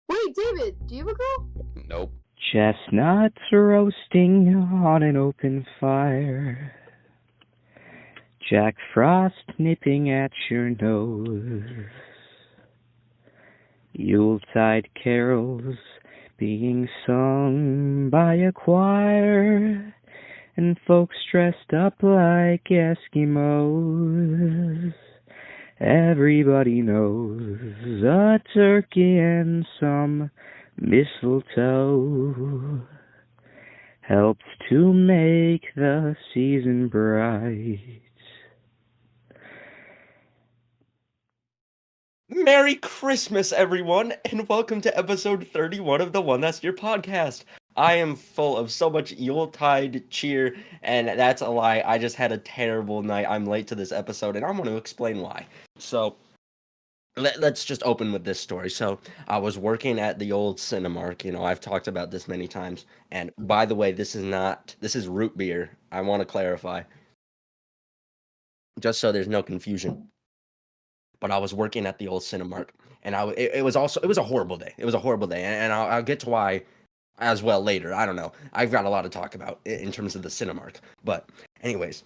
Wait, David, do you have a girl? Nope. Chestnuts roasting on an open fire. Jack Frost nipping at your nose. Yuletide carols being sung by a choir. And folks dressed up like Eskimos. Everybody knows a turkey and some mistletoe helps to make the season bright. Merry Christmas, everyone, and welcome to episode 31 of the One That's Your Podcast. I am full of so much Yuletide cheer, and that's a lie. I just had a terrible night. I'm late to this episode, and I'm going to explain why. So, let's just open with this story. So, I was working at the old Cinemark. I've talked about this many times. And by the way, this is root beer. I want to clarify, just so there's no confusion. But I was working at the old Cinemark, and it was a horrible day. It was a horrible day, and I'll get to why as well later. I don't know. I've got a lot to talk about in terms of the Cinemark. But anyways,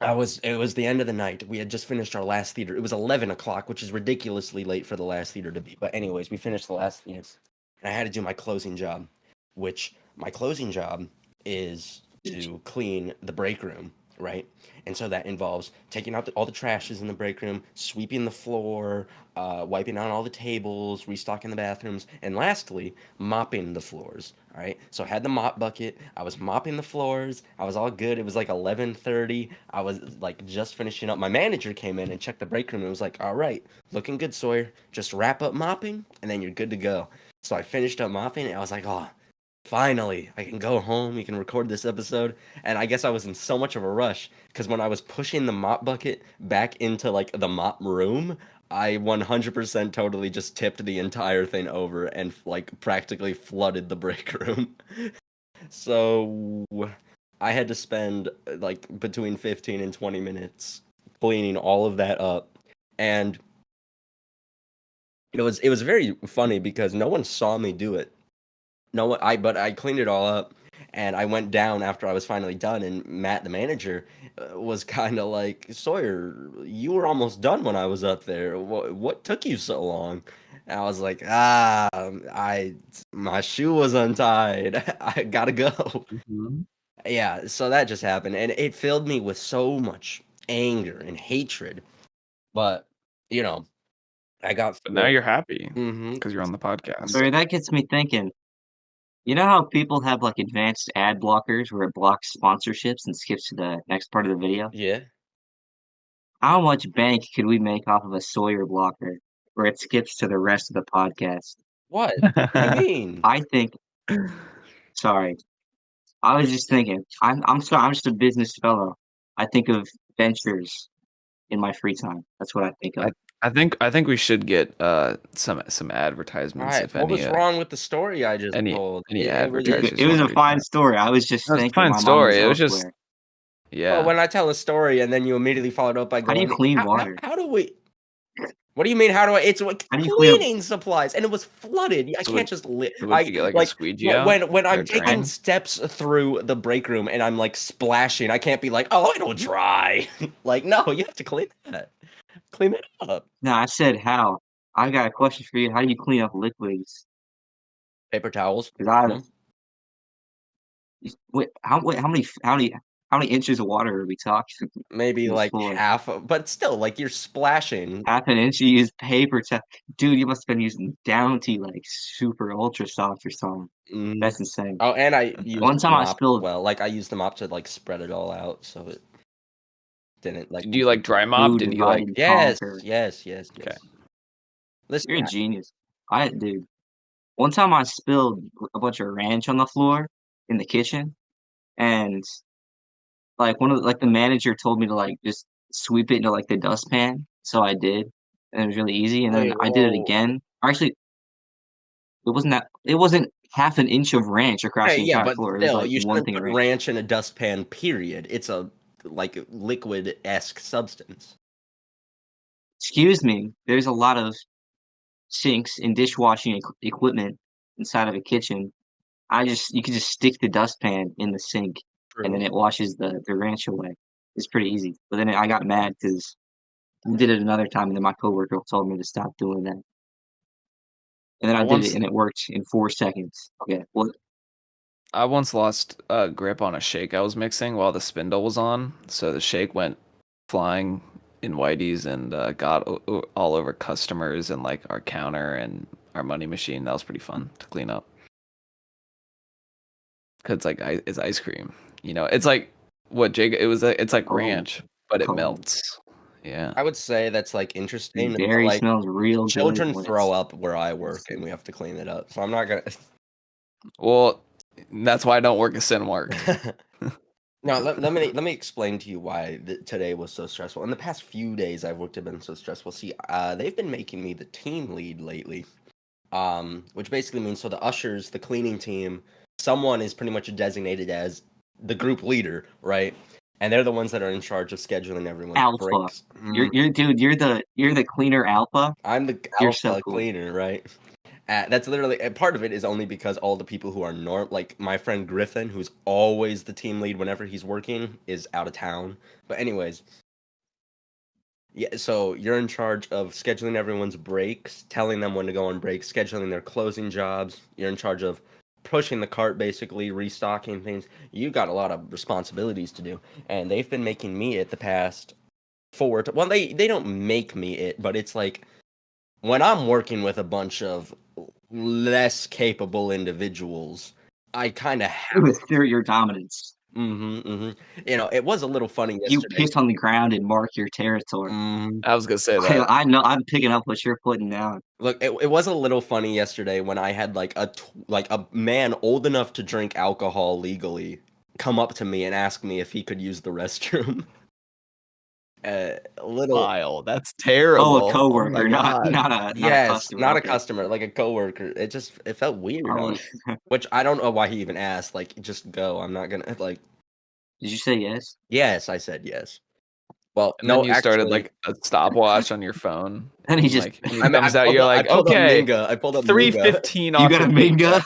it was the end of the night. We had just finished our last theater. It was 11 o'clock, which is ridiculously late for the last theater to be. But anyways, we finished the last theater, and I had to do my closing job, which my closing job is to clean the break room, right? And so that involves taking out all the trashes in the break room, sweeping the floor, wiping out all the tables, restocking the bathrooms, and lastly, mopping the floors. All right. So I had the mop bucket. I was mopping the floors. I was all good. It was like 11:30. I was like just finishing up. My manager came in and checked the break room and was like, "All right, looking good, Sawyer. Just wrap up mopping, and then you're good to go." So I finished up mopping, and I was like, "Oh, finally, I can go home. You can record this episode." And I guess I was in so much of a rush because when I was pushing the mop bucket back into like the mop room, I 100% totally just tipped the entire thing over and like practically flooded the break room. So I had to spend like between 15 and 20 minutes cleaning all of that up. And it was very funny because no one saw me do it. No, but I cleaned it all up, and I went down after I was finally done. And Matt, the manager, was kind of like, "Sawyer, you were almost done when I was up there. What took you so long?" And I was like, my shoe was untied. I gotta go." Mhm. Yeah, so that just happened, and it filled me with so much anger and hatred. But you know, I got But now through it. you're happy Mm-hmm. because you're on the podcast. Sorry, that gets me thinking. You know how people have like advanced ad blockers where it blocks sponsorships and skips to the next part of the video? Yeah. How much bank could we make off of a Sawyer blocker where it skips to the rest of the podcast? What? What do you mean? I think, sorry, I was just thinking, I'm sorry, I'm just a business fellow. I think of ventures in my free time. That's what I think of. I think we should get some All advertisements right. if What was any wrong with the story I just any told? any It was advertisers It was want a to reach fine out. story. I was just That was a thinking, fine my mind was story. It was just elsewhere. well, yeah. when I tell a story and then you immediately follow it up by How do you going, clean how, how, water? how do we? What do you mean? How do I? It's like How do you clean up? cleaning supplies, and it was flooded. I So can't just would you get like a like squeegee out when or I'm a taking drain? steps through the break room and I'm like splashing. I can't be like, oh, it'll dry. Like, no, you have to clean that. Clean it up. No, I said how. I got a question for you. How do you clean up liquids? Paper towels. Because I Mhm. wait, how many inches of water are we talking? Maybe This like floor. half, but still, like you're splashing. Half an inch you use paper towel. Dude, you must have been using Bounty like super ultra soft or something. Mm. That's insane. Oh, and I used One the time I mop as spilled well. Like I used the mop to like spread it all out, so it didn't like. Did you like dry mop? Who Did you like divided Yes, conquer. yes, yes, okay? yes. Listen, You're a genius. Dude. One time I spilled a bunch of ranch on the floor in the kitchen, and like the manager told me to like just sweep it into like the dustpan, so I did, and it was really easy. And then wait, I did it whoa. again. Actually, it wasn't half an inch of ranch across Okay, the yeah, entire but floor. It was still, like you one shouldn't thing of put ranch. ranch in a dustpan. Period. It's a like liquid-esque substance. Excuse me. There's a lot of sinks and dishwashing equipment inside of a kitchen. You can just stick the dustpan in the sink, and then True. it washes the ranch away. It's pretty easy. But then I got mad because we did it another time, and then my coworker told me to stop doing that. And then I I did once it, and it worked in 4 seconds. Okay, well, I once lost a grip on a shake I was mixing while the spindle was on, so the shake went flying in Whitey's and got all over customers and like our counter and our money machine. That was pretty fun to clean up. Cause it's like it's ice cream, you know. It's like what Jake. It's like oh, ranch, but it come on. melts. Yeah. I would say that's like interesting, but Berry like smells real good children when throw it's up where I work, and we have to clean it up. So I'm not gonna. Well, that's why I don't work at Cinemark. Now let me explain to you why today was so stressful. In the past few days, I've worked have been so stressful. See, they've been making me the team lead lately, which basically means so the ushers, the cleaning team, someone is pretty much designated as the group leader, right? And they're the ones that are in charge of scheduling everyone's alpha. breaks. You're dude. You're the cleaner alpha. I'm the You're alpha so cool. cleaner, right? That's literally and part of it is only because all the people who are like my friend Griffin, who's always the team lead whenever he's working, is out of town. But anyways, yeah. So you're in charge of scheduling everyone's breaks, telling them when to go on breaks, scheduling their closing jobs. You're in charge of pushing the cart, basically restocking things. You got a lot of responsibilities to do, and they've been making me it the past well, they don't make me it, but it's like when I'm working with a bunch of less capable individuals, I kind of have. With your dominance. You know, it was a little funny You yesterday. piss on the ground and mark your territory. I was gonna say that. I know. I'm picking up what you're putting down. Look, it was a little funny yesterday when I had like a man old enough to drink alcohol legally come up to me and ask me if he could use the restroom. A little Vile. That's terrible. Oh, a coworker, my not God. not a yes, customer. not a Okay. customer, like a coworker. It felt weird, Oh, which I don't know why he even asked. Like, just go. I'm not gonna like. did you say yes? Yes, I said yes. Well, And no, then you started actually, like a stopwatch on your phone. And he and, just like when he I comes out, pulled you're up, like, I pulled okay, up Minga. I pulled up 3:15 you off got a your Minga.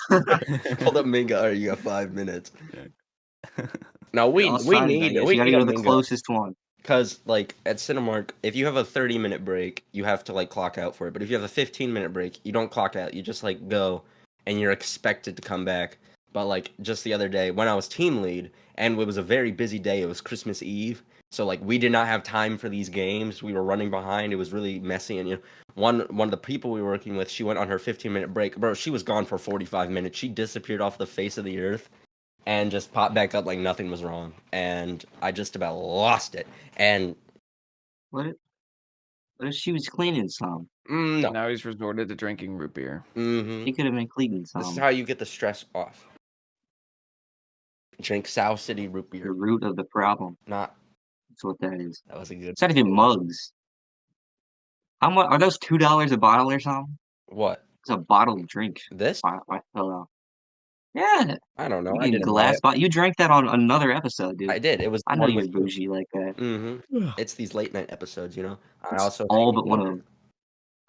I pulled up Minga. Or you got 5 minutes. No, we All we sizes, I need guess. we You got to need go a to the Minga closest one. because like at Cinemark, if you have a 30-minute break, you have to like clock out for it. But if you have a 15-minute break, you don't clock out. You just like go, and you're expected to come back. But like just the other day when I was team lead, and it was a very busy day. It was Christmas Eve, so like we did not have time for these games. We were running behind. It was really messy, and you know, one of the people we were working with, she went on her 15-minute break. Bro, she was gone for 45 minutes. She disappeared off the face of the earth and just popped back up like nothing was wrong. And I just about lost it. And What if she was cleaning some? no. Now he's resorted to drinking root beer. Mm-hmm. She could have been cleaning This is some. how you get the stress off. Drink South City root The beer. root of the problem. Not That's what that is. that was a good It's not even mugs. How much are those $2 a bottle or something? what? It's a bottled drink. This? I fell out. Yeah, I don't know. you I get didn't buy glass it. bottle. You drank that on another episode, dude. I did. It was I know one you're with you. bougie like that. Mm-hmm. It's these late night episodes, you know. I It's also all hang but one of later. them.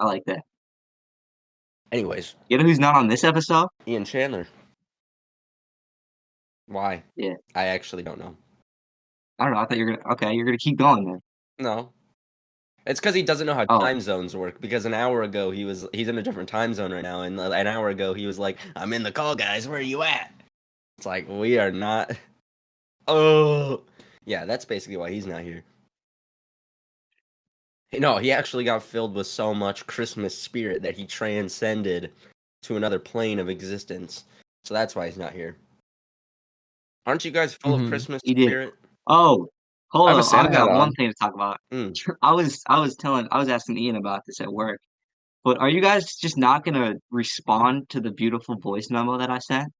I like that. Anyways, You know who's not on this episode? Ian Chandler. Why? Yeah. I actually don't know. I don't know. I thought you're gonna keep going then. No. It's because he doesn't know how Oh. time zones work. Because an hour ago he's in a different time zone right now, and an hour ago he was like, "I'm in the call, guys. Where are you at?" It's like we are not. Oh, yeah. That's basically why he's not here. No, he actually got filled with so much Christmas spirit that he transcended to another plane of existence. So that's why he's not here. Aren't you guys full of Mhm. Christmas He did. spirit? Oh, hold I have a on. Santa I've got hat one on. thing to talk about. Mm. I was asking Ian about this at work. But are you guys just not gonna respond to the beautiful voice memo that I sent?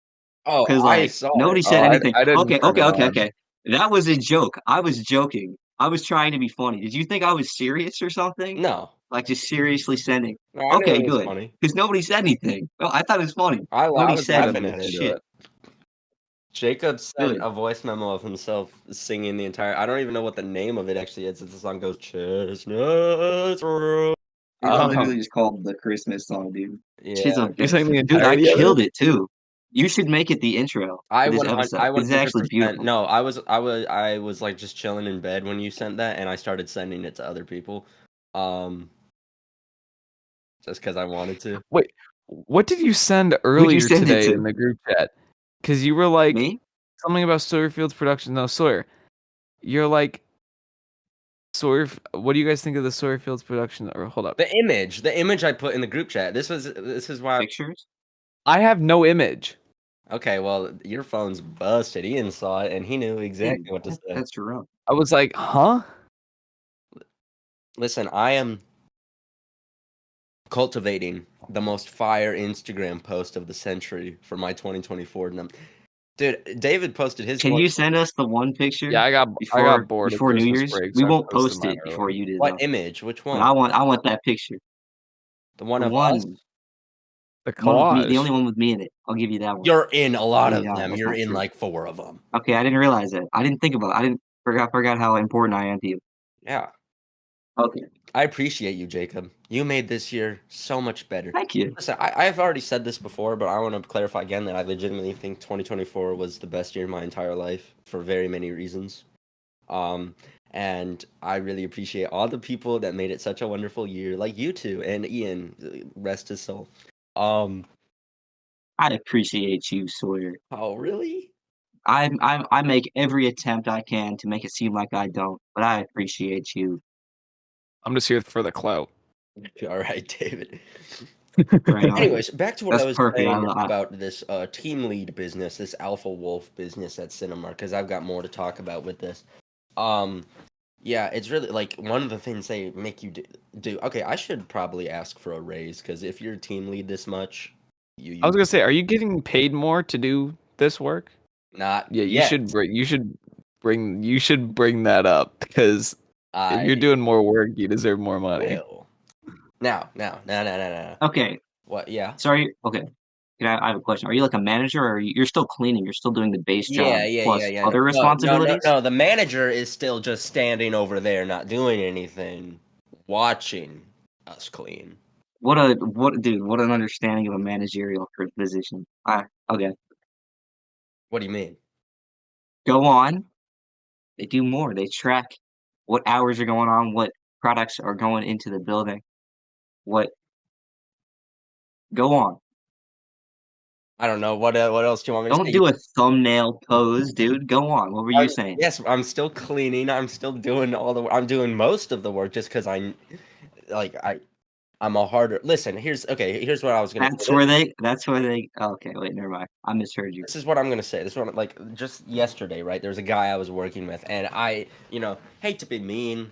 Oh, Because I like saw nobody it. said anything. I didn't Okay, turn okay, it okay, on. okay. That was a joke. I was joking. I was trying to be funny. Did you think I was serious or something? No, Like just seriously sending? no, I knew Okay, it was good. funny. Because nobody said anything. No, I thought it was funny. I Nobody was said I laughing beat at you it. to shit. it. Jacob sent Good. a voice memo of himself singing the entire. I don't even know what the name of it actually is. The song goes Chestnuts Roast. I literally just called the Christmas song, dude. She's Yeah. a You sang the dude. I entirety of it? killed it too. You should make it the intro I for this 100 episode. I It's actually 100% beautiful. no, I was like just chilling in bed when you sent that, and I started sending it to other people, um, just because I wanted to. Wait, what did you send Who'd you earlier send it today to? in the group chat? Because you were like Me? something about Sawyer Fields production. No, Sawyer, you're like Sawyer. What do you guys think of the Sawyer Fields production? Or hold up, The image I put in the group chat. This is why. Pictures? I have no image. Okay, well, your phone's busted. Ian saw it, and he knew exactly what to say. That's Jerome. I was like, huh? Listen, I am cultivating the most fire Instagram post of the century for my 2024 Dude, David posted his Can one. you send us the one picture? Yeah, I got bored Before at New Christmas Year's. break, We so I won't posted post mine it early. before you do What though. image? Which But one? I want that picture. The one The of us? one, The one with me, the collage. only one with me in it. I'll give you that one. You're in a lot Yeah, of yeah, them. that's You're not in true. like 4 of them. Okay, I didn't realize that. I didn't think about it. I didn't forgot how important I am to you. Yeah. Okay, I appreciate you, Jacob. You made this year so much better. thank you. Listen, I've already said this before, but I want to clarify again that I legitimately think 2024 was the best year of my entire life for very many reasons. And I really appreciate all the people that made it such a wonderful year, like you two and Ian, rest his soul. Um, I appreciate you, Sawyer. oh really? I make every attempt I can to make it seem like I don't, but I appreciate you. I'm just here for the clout. All right, David. Right on. Anyways, back to what I That's was perfect. saying about this team lead business, this Alpha Wolf business at Cinemark, because I've got more to talk about with this. Yeah, it's really like one of the things they make you do. Okay, I should probably ask for a raise because if you're team lead this much, I was gonna say, are you getting paid more to do this work? not Yeah, yet. you should bring that up because if you're doing more work, you deserve more money. Will. Now. Okay, What? Yeah. sorry. Okay, I have a question. Are you like a manager, or you're still cleaning? You're still doing the base job plus Yeah. other responsibilities? No. The manager is still just standing over there, not doing anything, watching us clean. What an understanding of a managerial position. Okay, What do you mean? go on. They do more. They track what hours are going on, what products are going into the building. What go on. I don't know. What else do you want me to Don't say? do a thumbnail pose, dude. Go on. What were you saying? Yes, I'm still cleaning. I'm still doing I'm doing most of the work just because like I'm a harder. Listen, here's what I was gonna That's say. where they okay, wait, never mind. I misheard you. This is what I'm gonna say. This is what like just yesterday, right? There was a guy I was working with, and I, hate to be mean.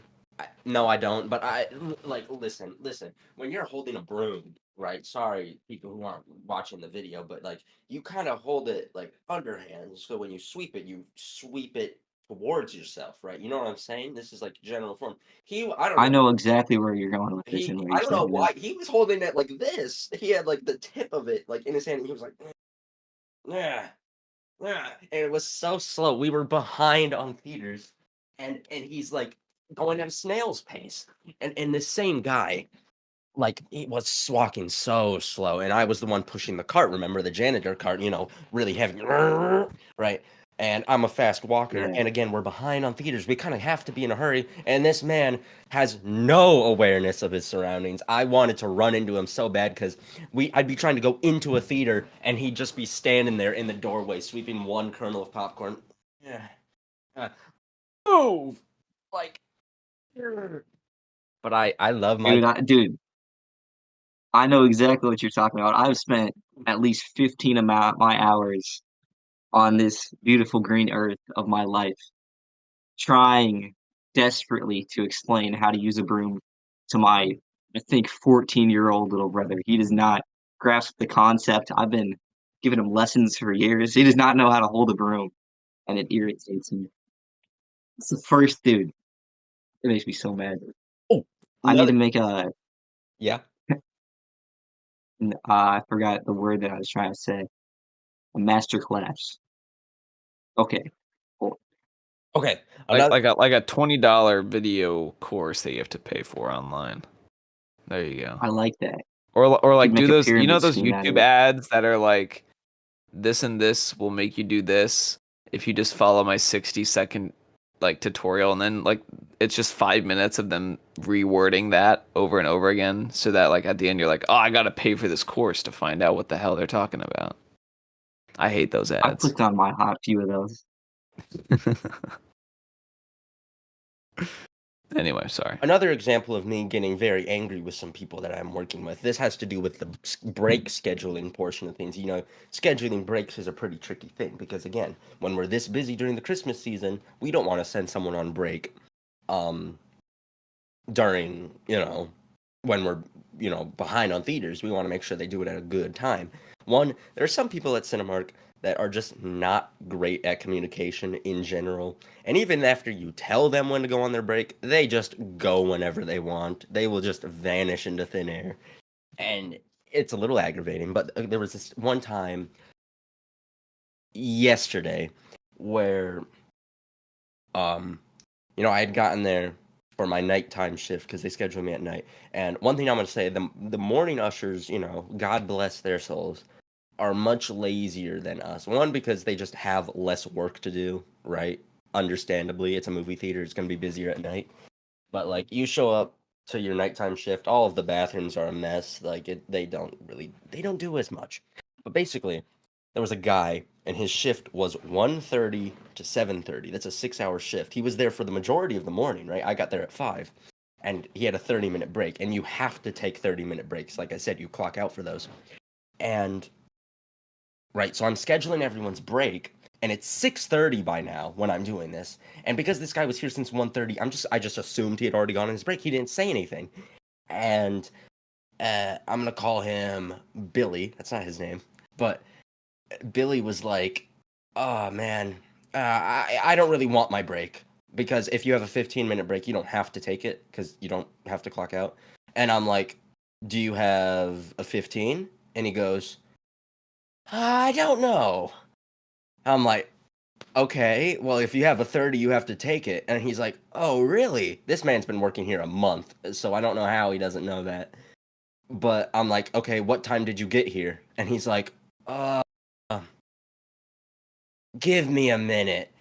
No, I don't. But like listen. When you're holding a broom, right? Sorry, people who aren't watching the video, but like you kind of hold it like underhand, so when you sweep it towards yourself, right? You know what I'm saying? This is like general form. I don't I know. know exactly where you're going with this and where I you're don't know setting it why up. he was holding it like this. He had like the tip of it like in his hand. And he was like, yeah. And it was so slow. We were behind on theaters, and he's like going at a snail's pace. And the same guy, like he was walking so slow, and I was the one pushing the cart. Remember the janitor cart? Really heavy, right? And I'm a fast walker, Yeah. and again, we're behind on theaters. We kind of have to be in a hurry, and this man has no awareness of his surroundings. I wanted to run into him so bad because I'd be trying to go into a theater, and he'd just be standing there in the doorway, sweeping one kernel of popcorn. Yeah, move, like. But I love my. Dude, I know exactly what you're talking about. I've spent at least 15 of my hours on this beautiful green earth of my life trying desperately to explain how to use a broom to my, I think, 14-year-old little brother. He does not grasp the concept. I've been giving him lessons for years. He does not know how to hold a broom, and it irritates me. It's the first dude. It makes me so mad. Oh, I need to make a. Yeah. I forgot the word that I was trying to say. A master class. Okay. Cool. Okay. Like a $20 video course that you have to pay for online. There you go. I like that. Or like Could make do a those, pyramid those scheme out of YouTube it. ads that are like, this and this will make you do this if you just follow my 60-second like tutorial, and then like it's just 5 minutes of them rewording that over and over again, so that like at the end you're like, oh, I gotta pay for this course to find out what the hell they're talking about. I hate those I've ads. clicked on my hot few of those. Anyway, sorry. Another example of me getting very angry with some people that I'm working with. This has to do with the break scheduling portion of things. Scheduling breaks is a pretty tricky thing because, again, when we're this busy during the Christmas season, we don't want to send someone on break during, when we're, behind on theaters. We want to make sure they do it at a good time. One, there are some people at Cinemark that are just not great at communication in general. And even after you tell them when to go on their break, they just go whenever they want. They will just vanish into thin air. And it's a little aggravating. But there was this one time yesterday where, I had gotten there for my nighttime shift because they scheduled me at night. And one thing I'm going to say, the morning ushers, God bless their souls, are much lazier than us. One, because they just have less work to do, right? Understandably, it's a movie theater. It's going to be busier at night. But, like, you show up to your nighttime shift, all of the bathrooms are a mess. Like, they don't do as much. But basically, there was a guy, and his shift was 1:30 to 7:30. That's a 6-hour shift. He was there for the majority of the morning, right? I got there at 5. And he had a 30-minute break. And you have to take 30-minute breaks. Like I said, you clock out for those. And right, so I'm scheduling everyone's break, and it's 6:30 by now when I'm doing this. And because this guy was here since 1:30, I just assumed he had already gone on his break. He didn't say anything. And I'm gonna call him Billy. That's not his name, but Billy was like, "Oh man, I don't really want my break because if you have a 15-minute break, you don't have to take it because you don't have to clock out." And I'm like, "Do you have a 15?" And he goes, "I don't know." I'm like, "Okay, well, if you have a 30, you have to take it." And he's like, "Oh, really?" This man's been working here a month, so I don't know how he doesn't know that. But I'm like, "Okay, what time did you get here?" And he's like, "Give me a minute."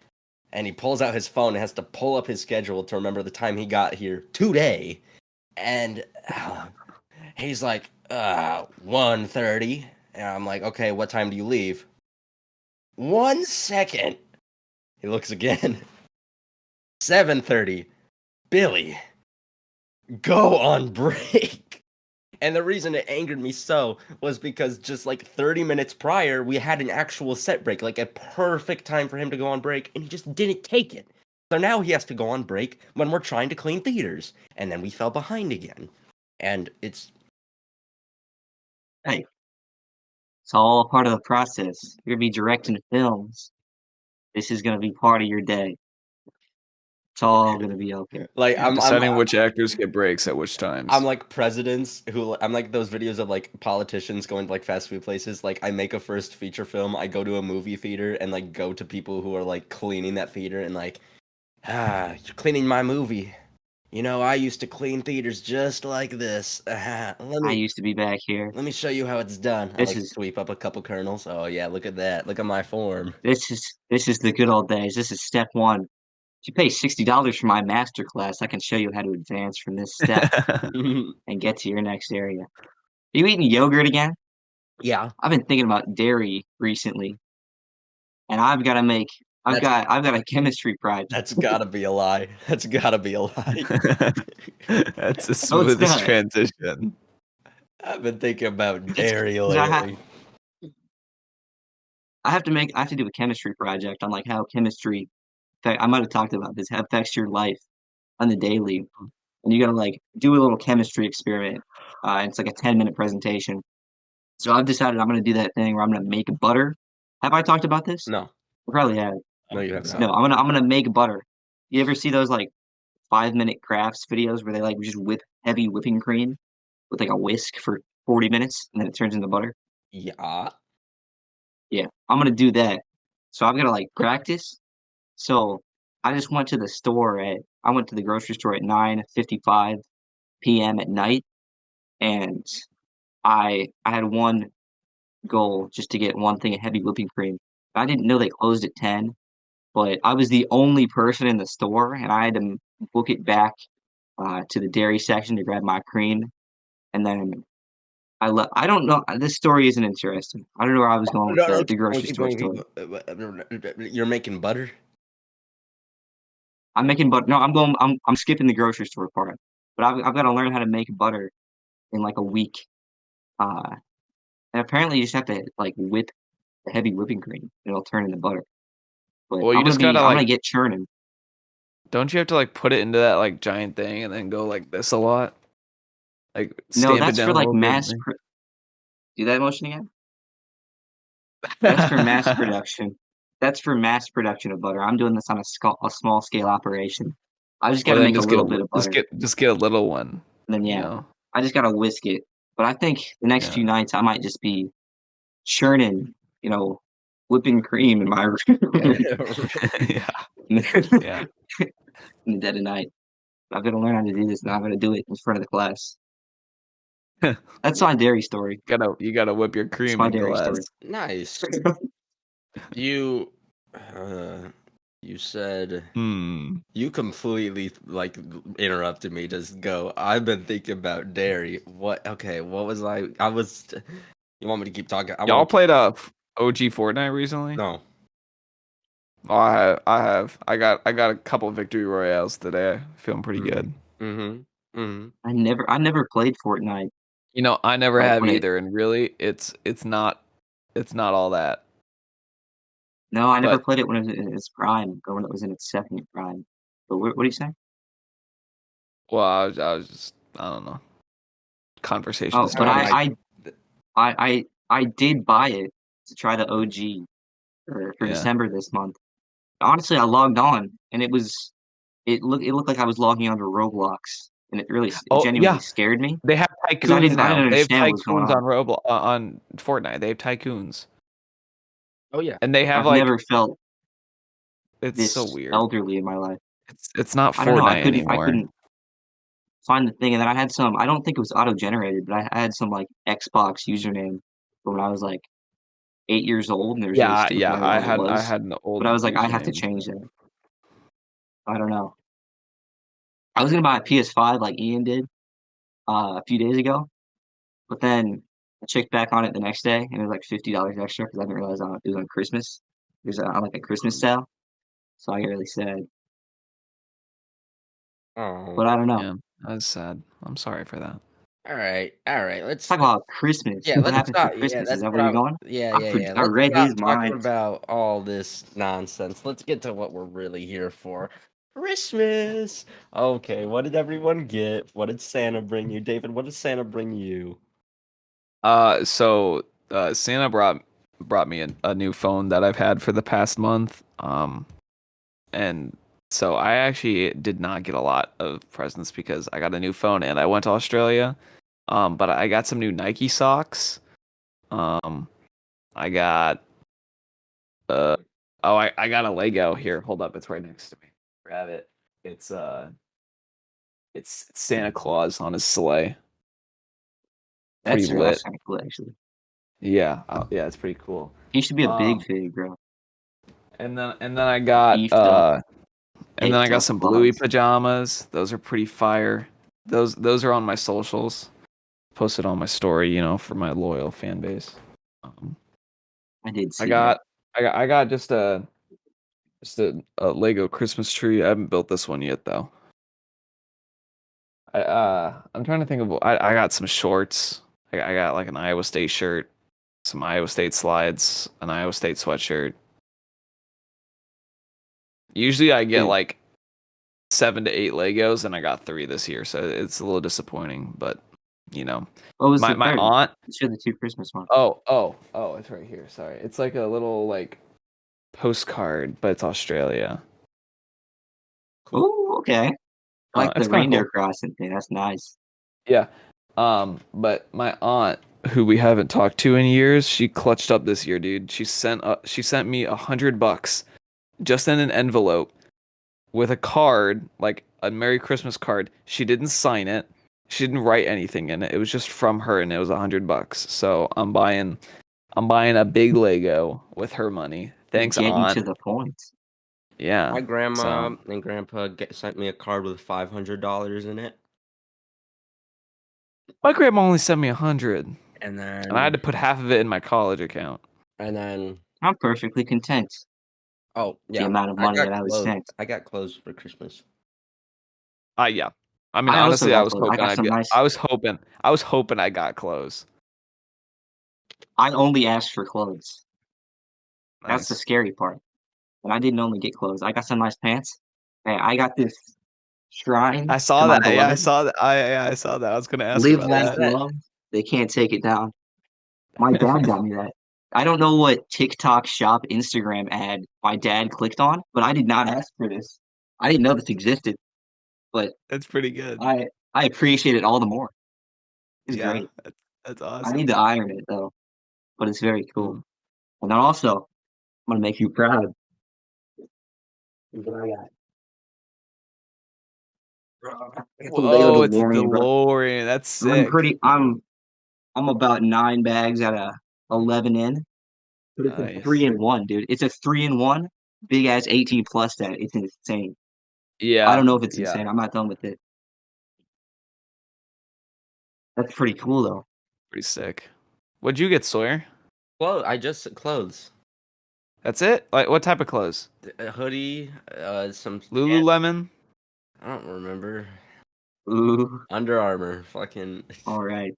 And he pulls out his phone and has to pull up his schedule to remember the time he got here today. And he's like, 1:30. And I'm like, "Okay, what time do you leave?" 1 second. He looks again. 7:30. Billy, go on break. And the reason it angered me so was because just like 30 minutes prior, we had an actual set break, like a perfect time for him to go on break, and he just didn't take it. So now he has to go on break when we're trying to clean theaters. And then we fell behind again. And it's Hey, it's all a part of the process. You're gonna be directing films. This is gonna be part of your day. It's all gonna be okay. like Deciding which actors get breaks at which times. I'm like presidents who I'm like those videos of like politicians going to like fast food places. Like I make a first feature film, I go to a movie theater and like go to people who are like cleaning that theater and like, you're cleaning my movie. I used to clean theaters just like this. I used to be back here. Let me show you how it's done. I This like is sweep up a couple kernels. Oh yeah, look at that. Look at my form. this is the good old days. This is step one. If you pay $60 for my master class, I can show you how to advance from this step and get to your next area. Are you eating yogurt again? Yeah, I've been thinking about dairy recently, and I've got a chemistry project. that's gotta be a lie. That's gotta be a lie. That's the No, it's smoothest not. transition. I've been thinking about dairy 'Cause lately. I have to do a chemistry project on like how chemistry. I might have talked about this. How it affects your life on the daily, and you gotta like do a little chemistry experiment. It's like a 10-minute presentation. So I've decided I'm gonna do that thing where I'm gonna make butter. Have I talked about this? No, I probably have. no, you have So- not. No, I'm gonna make butter. You ever see those like 5-minute crafts videos where they like just whip heavy whipping cream with like a whisk for 40 minutes and then it turns into butter? Yeah. Yeah, I'm gonna do that. So I've gotta like practice. So I just went to the store at I went to the grocery store at 9:55 p.m. at night and I had one goal just to get one thing of heavy whipping cream. I didn't know they closed at 10, but I was the only person in the store, and I had to book it back to the dairy section to grab my cream, and then I left. I don't know. This story isn't interesting. I don't know where I was going with No, no, the keep going, grocery keep store going. story. You're making butter? I'm making butter. No, I'm going. I'm skipping the grocery store part. But I've got to learn how to make butter in like a week. Uh, and apparently you just have to like whip the heavy whipping cream, and it'll turn into butter. But Well, you just gotta I'm gonna like, get churning. don't you have to like put it into that like giant thing and then go like this a lot? Like No, stamp it that's down for a like little bit. And do that motion again. That's for mass then... production. That's for mass production of butter. I'm doing this on a small scale operation. I just got Well, to then make a little bit of butter, just get a little one. and then You yeah, know. I just got to whisk it. But I think the next Yeah. few nights I might just be churning, whipping cream in my room Yeah. in Yeah. the dead of night. I've got to learn how to do this, and I'm going to do it in front of the class. That's my dairy story. You gotta whip your It's cream my in dairy story. glass. Nice. You, you said you completely like interrupted me. Just go. I've been thinking about dairy. What? Okay. What was I? I was. You want me to keep talking? I Y'all won't. played OG Fortnite recently? No. Oh, I have. I got a couple victory royales today. Feeling pretty good. Mm-hmm. Mm-hmm. I never played Fortnite. You know, I never Like have when it either, and really, it's not all that. No, I never But played it when it was in its prime, or when it was in its second prime. But what are you saying? well, I was just I don't know. Conversation Oh, but started. I did buy it to try the OG for Yeah. December this month. Honestly, I logged on and it looked like I was logging onto Roblox, and it Oh genuinely yeah, scared me they have because I tycoons didn't now. They have understand what was going tycoons on. on Roblox on Fortnite. They have tycoons, Oh yeah. and they have I've like never felt it's so this weird. elderly in my life. It's not I don't know. Fortnite I anymore. couldn't find the thing, and then I had some. I don't think it was auto generated, but I had some like Xbox username from when I was like 8 years old, and it was really Yeah, stupid. I don't know what it I was, had an but I old was like, I have to username. change that. I don't know. I was gonna buy a PS5 like Ian did a few days ago, but then I checked back on it the next day, and it was like $50 extra because I didn't realize it was on Christmas. It was on like a Christmas sale, so I got really sad. Oh. But I don't know. Yeah, that's sad. I'm sorry for that. All right. All right. Let's talk about Christmas. Yeah, What let's happened for stop. Yeah, Christmas? Is that's that what where you're I. going? Yeah, yeah, yeah. I Let's read stop his talking mind. about all this nonsense. Let's get to what we're really here for. Christmas. Okay, what did everyone get? What did Santa bring you, David? What did Santa bring you? So Santa brought me a new phone that I've had for the past month. And so I actually did not get a lot of presents because I got a new phone and I went to Australia. But I got some new Nike socks. I got I got a Lego here. Hold up, it's right next to me. Grab it. It's it's Santa Claus on his sleigh. Pretty That's lit. kind of cool, actually. Yeah, yeah, it's pretty cool. He should be a big Um, fig, bro. and then I got Beefed up, caked up some Bluey Claus. pajamas. Those are pretty fire. Those are on my socials. Posted on my story, for my loyal fan base. I did I see that. got I got just a Lego Christmas tree. I haven't built this one yet though. I'm trying to think of I got some shorts. I got like an Iowa State shirt, some Iowa State slides, an Iowa State sweatshirt. Usually I get Dude, like 7 to 8 Legos, and I got 3 this year, so it's a little disappointing. But what was the my third? aunt. Share the two Christmas ones. Oh, it's right here. Sorry, it's like a little like postcard, but it's Australia. Oh, okay. I like It's the kind of reindeer cool. crossing thing. That's nice. Yeah. But my aunt, who we haven't talked to in years, she clutched up this year, dude. She sent me $100 just in an envelope with a card, like a Merry Christmas card. She didn't sign it. She didn't write anything in it. It was just from her, and it was $100. So I'm buying a big Lego with her money. Thanks, Getting Aunt. to the point. Yeah. My grandma So and grandpa sent me a card with $500 in it, my grandma only sent me 100, and and I had to put half of it in my college account. then I'm perfectly content. oh The yeah, amount of I money got that I was clothes. sent. I got clothes for Christmas. Yeah. I mean, I also honestly, I got was clothes. I hoping got I'd some get. nice. I was hoping I got clothes. I only asked for clothes. That's the Nice. scary part. And I didn't only get clothes. I got some nice pants. Hey, I got this shrine I to saw my that. Yeah, I beloved. saw that. I saw that. I was gonna ask Live, about laugh, What's that. that? love. They can't take it down. My dad got me that. I don't know what TikTok shop Instagram ad my dad clicked on, but I did not ask for this. I didn't know this existed, but That's pretty good. I appreciate it all the more. It's Yeah, great. that's I need awesome. to iron it though, but it's very cool. Mm. And then also, I'm gonna make you proud. Here's what I got. Bro, I got the Lego Whoa, it's a DeLorean, bro. DeLorean. That's I'm sick. pretty. I'm about 9 bags out of 11 in. But it's a Nice. 3-in-1, dude. It's a 3-in-1, big ass 18 plus that. It's insane. I don't Yeah, know if it's yeah, insane. I'm not done with it. That's pretty cool though. pretty sick. What'd you get, Sawyer? Well, I just clothes, That's it? Like, what type of clothes? a hoodie, some pants. Lululemon? I don't remember. Ooh, Under Armour, fucking. all right.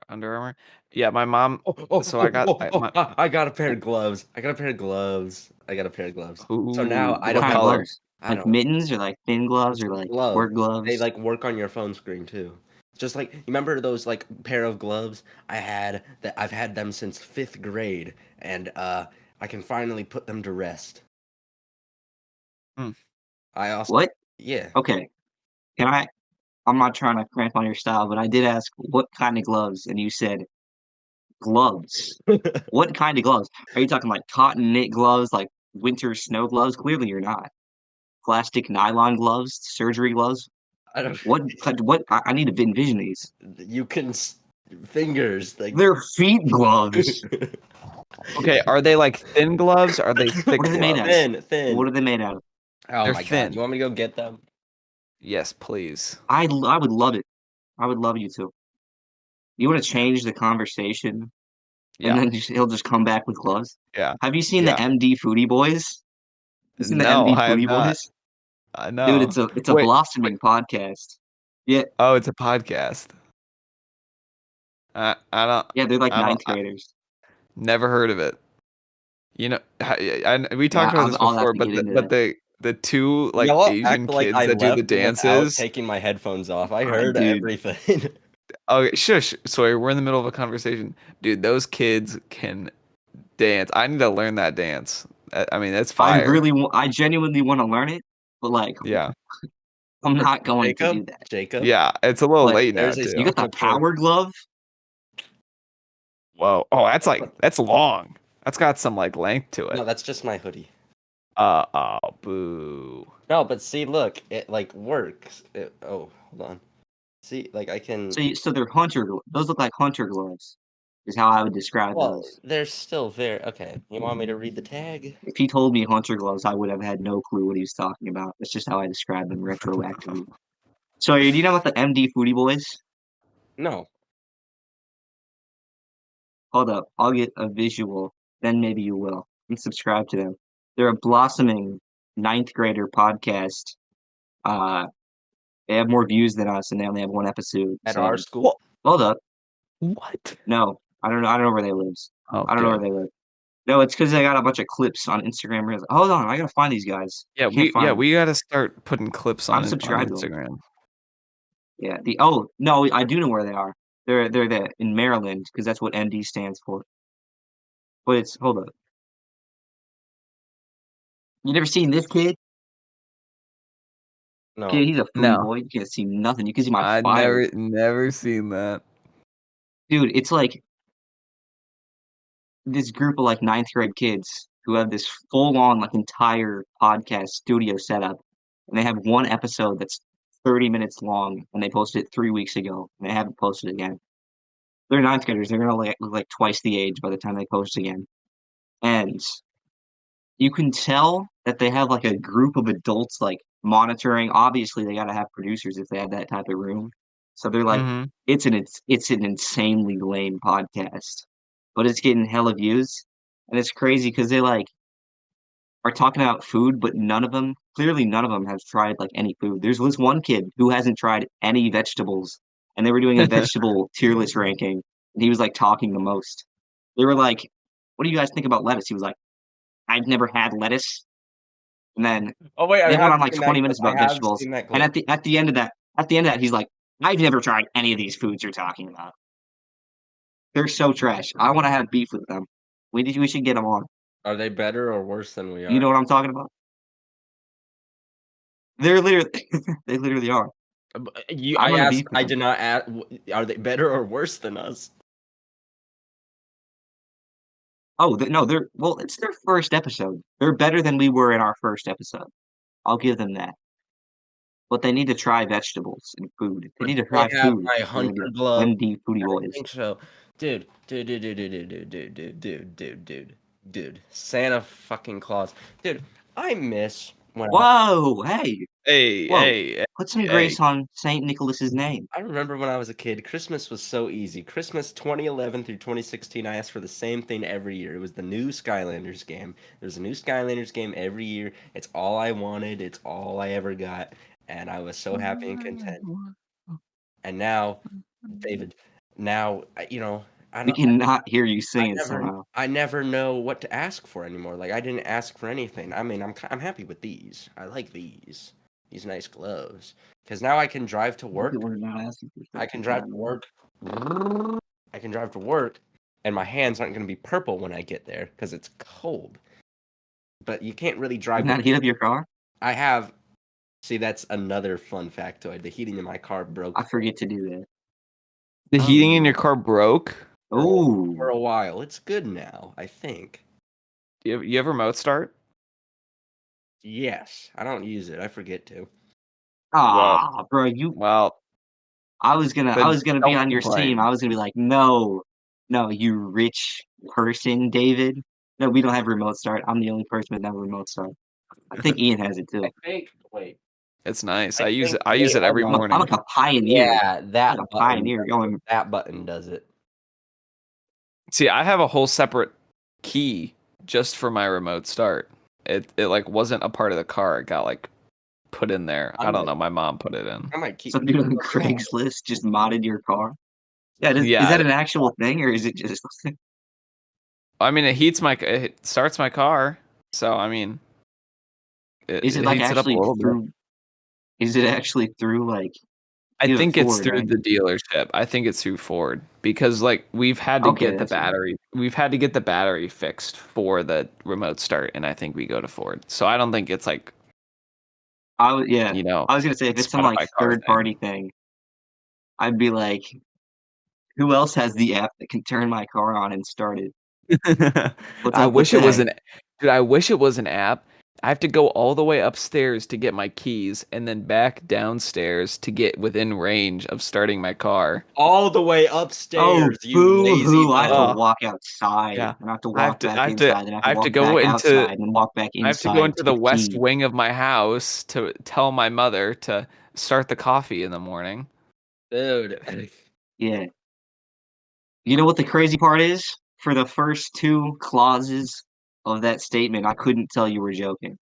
Under Armour? Yeah, my mom. So I got a pair of gloves. I got a pair of gloves. I got a pair of gloves. So now Ooh, I What what don't kind of have to. color? gloves? I Like don't. mittens or like thin gloves It's or like gloves. work They gloves? like work on your phone screen too. Just like you remember those like pair of gloves I had that I've had them since 5th grade, and I can finally put them to rest. Hmm. I also What? yeah. Okay. Can I? I'm not trying to cramp on your style, but I did ask what kind of gloves, and you said gloves. What kind of gloves? Are you talking like cotton knit gloves, like winter snow gloves? Clearly, you're not. Plastic nylon gloves, surgery gloves. I don't. What? I need to envision these. You can fingers like. They're feet gloves. Okay, are they like thin gloves? Or are they thick What are they made out of? gloves? Thin. What are they made out of? Oh They're my god! thin. You want me to go get them? Yes, please. I would love it. I would love you to. You want to Yeah. change the conversation, and Yeah. then he'll just come back with gloves. Yeah. Have you seen the Yeah. MD Foodie Boys? You seen the No, MD I have Foodie not. Boys? I Dude, know. it's a Wait, blossoming podcast. Yeah, oh, it's a podcast. I don't. yeah, they're like I don't. ninth graders. Never heard of it. You know, we Yeah, talked about this I'll have before, to but get into but that. the two like Y'all Asian act like kids I that do the left without dances. taking my headphones off. I heard Dude, everything. Oh, shush. Sorry, we're in the middle of a conversation, dude. Those kids can dance. I need to learn that dance. I mean, that's fire. I genuinely want to learn it, but like, Yeah, I'm not going to do Jacob, that. Jacob, yeah. It's a little But late now there's a you too. got the special place. power glove? Whoa. Oh, that's long. That's got some like length to No, it. that's just my hoodie. Oh, boo. No, but see, look, it like works. Oh, hold on. See, like I can. So they're those look like hunter gloves, is how I would describe Well, those. they're still very okay. You want me to read the tag? If he told me hunter gloves, I would have had no clue what he was talking about. That's just how I describe them retroactively. So, do you know about the MD Foodie Boys? No. Hold up, I'll get a visual, then maybe you will. And subscribe to them. They're a blossoming ninth grader podcast. Uh, they have more views than us, and they only have one episode. At our So, school? hold up, What? no, I don't know. I don't know where they live. I don't know where Okay. they live. No, it's because they got a bunch of clips on Instagram Reels. Hold on, I gotta find these guys. Yeah, I can't find them. we gotta start putting clips I'm on it on subscribed to them. Instagram. Yeah. No, I do know where they are. They're there in Maryland because that's what MD stands for. But it's hold up. You never seen this kid? No. Kid, he's a foodie No, boy. You can't see nothing. You can see my I file, never seen that. dude. It's like this group of like ninth grade kids who have this full on like entire podcast studio setup, and they have one episode that's 30 minutes long, and they posted it 3 weeks ago, and they haven't posted it again. They're ninth graders. They're gonna look like twice the age by the time they post again, and you can tell that they have like a group of adults like monitoring. Obviously, they got to have producers if they have that type of room. So they're like, Mm-hmm. it's an insanely lame podcast, but it's getting hella views, and it's crazy because they like are talking about food, but clearly none of them have tried like any food. There's this one kid who hasn't tried any vegetables, and they were doing a vegetable tier list ranking, and he was like talking the most. They were like, "What do you guys think about lettuce?" He was like, "I've never had lettuce." And then Oh wait, I they went have on like seen that 20 clip. minutes I about have vegetables, seen that and clip. at the end of that, he's like, "I've never tried any of these foods you're talking about. They're so trash. I want to have beef with them. We should get them on. Are they better or worse than we You are? know what I'm talking about? They're literally they literally are. You, I I want to asked. beef with I them. did not ask. Are they better or worse than us? Oh, no, it's their first episode. They're better than we were in our first episode. I'll give them that. But they need to try vegetables and food. They But need to they try have food. my They're hunter the blood. Wendy Foodie I Boys. think so, dude. Dude. Santa fucking Claus, dude. I miss when Whoa, hey, Hey, whoa. hey, Put some hey. grace on Saint Nicholas's name. I remember when I was a kid. Christmas was so easy. Christmas 2011 through 2016. I asked for the same thing every year. It was the new Skylanders game. There's a new Skylanders game every year. It's all I wanted. It's all I ever got, and I was so happy and content. And now, David, now I We don't. cannot hear you I sing it never somehow. I never know what to ask for anymore. Like I didn't ask for anything. I mean, I'm happy with these. I like these. These nice gloves. Cuz now I can drive to work. We're not asking for I stuff can like drive that, to man. work. I can drive to work and my hands aren't going to be purple when I get there cuz it's cold. But you can't really drive Can that heat up your car? I have See, that's another fun factoid. The heating in my car broke I forget to do that. The heating in Oh. your car broke? for Oh, a while. It's good now, I think. You have remote start? Yes. I don't use it. I forget to. bro, Well, I was gonna then be don't on your complain. team. I was gonna be like, no, you rich person, David. No, we don't have remote start. I'm the only person with no remote start. I think Ian has it too. I think. Wait. It's nice. I I use think it. I use it every I'm morning. like a pioneer. Yeah, that Like a button. pioneer going. That button does it. See, I have a whole separate key just for my remote start. It like wasn't a part of the car. It got like put in there. I don't know. My mom put it in. I might keep. Some dude on Craigslist just modded your car. Yeah, is Yeah. that an actual thing or is it just? I mean, it starts my car. So I mean, Is it it like heats it up a actually little bit. through? Is it actually through like? I You have think it's Ford, through right? the dealership. I think it's through Ford because like we've had to Okay, get the that's fine. battery. We've had to get the battery fixed for the remote start, and I think we go to Ford. So I don't think it's like I was gonna say if it's some like Spotify car third party thing, I'd be like, who else has the app that can turn my car on and start it? thing. What's I up with wish it was that? dude. I wish it was an app. I have to go all the way upstairs to get my keys, and then back downstairs to get within range of starting my car. All the way Oh, upstairs, you boo lazy hoo! I have to bug. walk outside, Yeah, and I have to walk back I have to inside, and I have I to have to walk go back into outside, and walk back I have to go inside into to the get west keys. wing of my house to tell my mother to start the coffee in the morning. Dude. Yeah. You know what the crazy part is? For the first two clauses of that statement, I couldn't tell you were joking.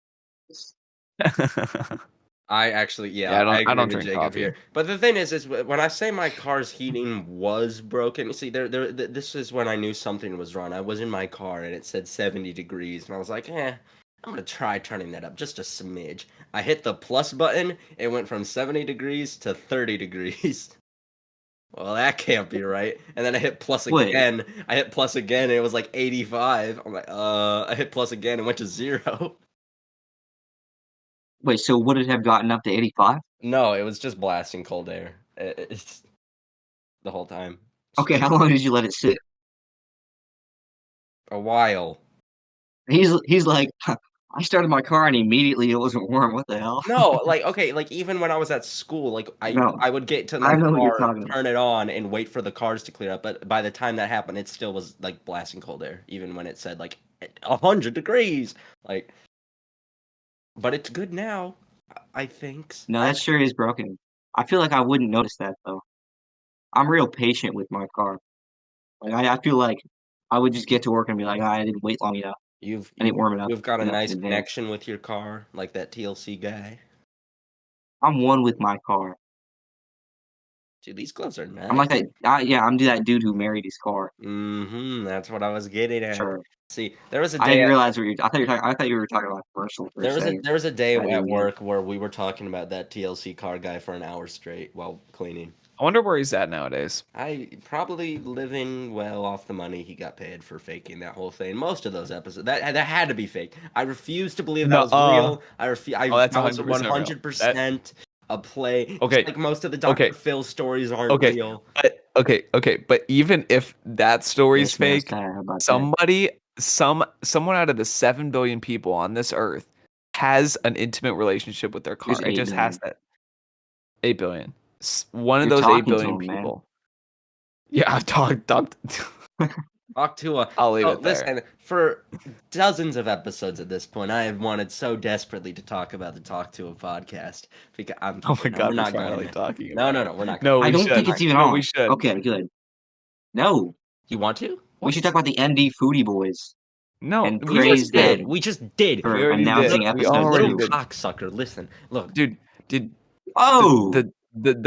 I actually, Yeah, I I agree don't with drink Jacob coffee. here. But the thing is when I say my car's heating was broken, see, this is when I knew something was wrong. I was in my car and it said 70 degrees, and I was like, I'm gonna try turning that up just a smidge. I hit the plus button, it went from 70 degrees to 30 degrees. Well, that can't be right. And then I hit plus Wait. again. I hit plus again, and it was like 85. I'm like, I hit plus again and went to 0. Wait, so would it have gotten up to 85? No, it was just blasting cold air. It's the whole time. Okay, how long did you let it sit? A while. He's like, I started my car and immediately it wasn't warm. What the hell? No, like okay, like even when I was at school, like No, I would get to I my know what you're car, talking about. turn it on, and wait for the cars to clear up. But by the time that happened, it still was like blasting cold air, even when it said like 100 degrees. Like, but it's good now, I think. No, that sure is broken. I feel like I wouldn't notice that though. I'm real patient with my car. Like I feel like I would just get to work and be like, "Ah, I didn't wait long enough. You've I didn't warm it up you've got a enough in nice advance." connection with your car, like that TLC guy. I'm one with my car. Dude, these gloves are I'm nice. like that. Yeah, I'm that dude who married his car. That's what I was getting at. Sure. See, there was a I day didn't at realize what you're. I thought you were talking about commercial for a second. there was a day I at didn't get it. work where we were talking about that TLC car guy for an hour straight while cleaning. I wonder where he's at nowadays. I probably living well off the money he got paid for faking that whole thing. Most of those episodes that had to be fake. I refuse to believe that was real. I refuse. Oh, that's That was 100% real. 100% a play. Just Okay, like most of the Dr. okay, Phil stories aren't okay, real. but even if that story's Yes, man, fake, how about that? someone out of the 7 billion people on this earth has an intimate relationship with their car. There's It 8 just has billion. that 8 billion. One of You're those 8 talking to billion him, man. people. Yeah, I've talked. Talk to a. I'll leave Oh, it there. listen, for dozens of episodes at this point, I have wanted so desperately to talk about the Talk to a podcast. Because I'm Oh my no, god, we're we're not finally going there. talking No, about no, it. no, we're not going. No, I we don't think should. it's even No, on. we should. Okay, good. No, You want to? we should talk about the MD Foodie Boys No, and We praise just did. them We just did. we for already did. announcing We You episode already little 2. did. cocksucker. Listen, look. Dude, did Oh, the big.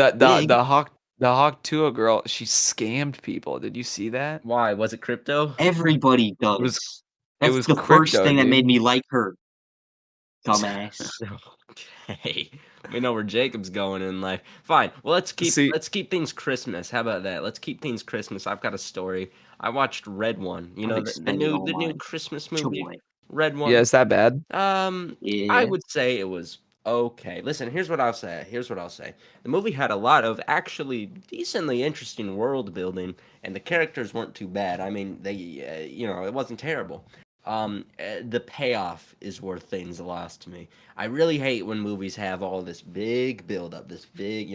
the Hawk Tuah girl, she scammed people. Did you see that? Why was it crypto? Everybody It was does. it That's was the first crypto, thing that made dude. me like her, dumbass. Okay, we know where Jacob's going in life. Fine. Well, See, let's keep things Christmas. How about that? Let's keep things Christmas. I've got a story. I watched Red One. You I've know expended all the new mine. Christmas Chill, movie, boy. Red yeah, One. is that bad? I Yeah. would say it was okay. Listen, here's what I'll say. Here's what I'll say. The movie had a lot of actually decently interesting world building, and the characters weren't too bad. I mean, it wasn't terrible. The payoff is where things lost to me. I really hate when movies have all this big build up, this big,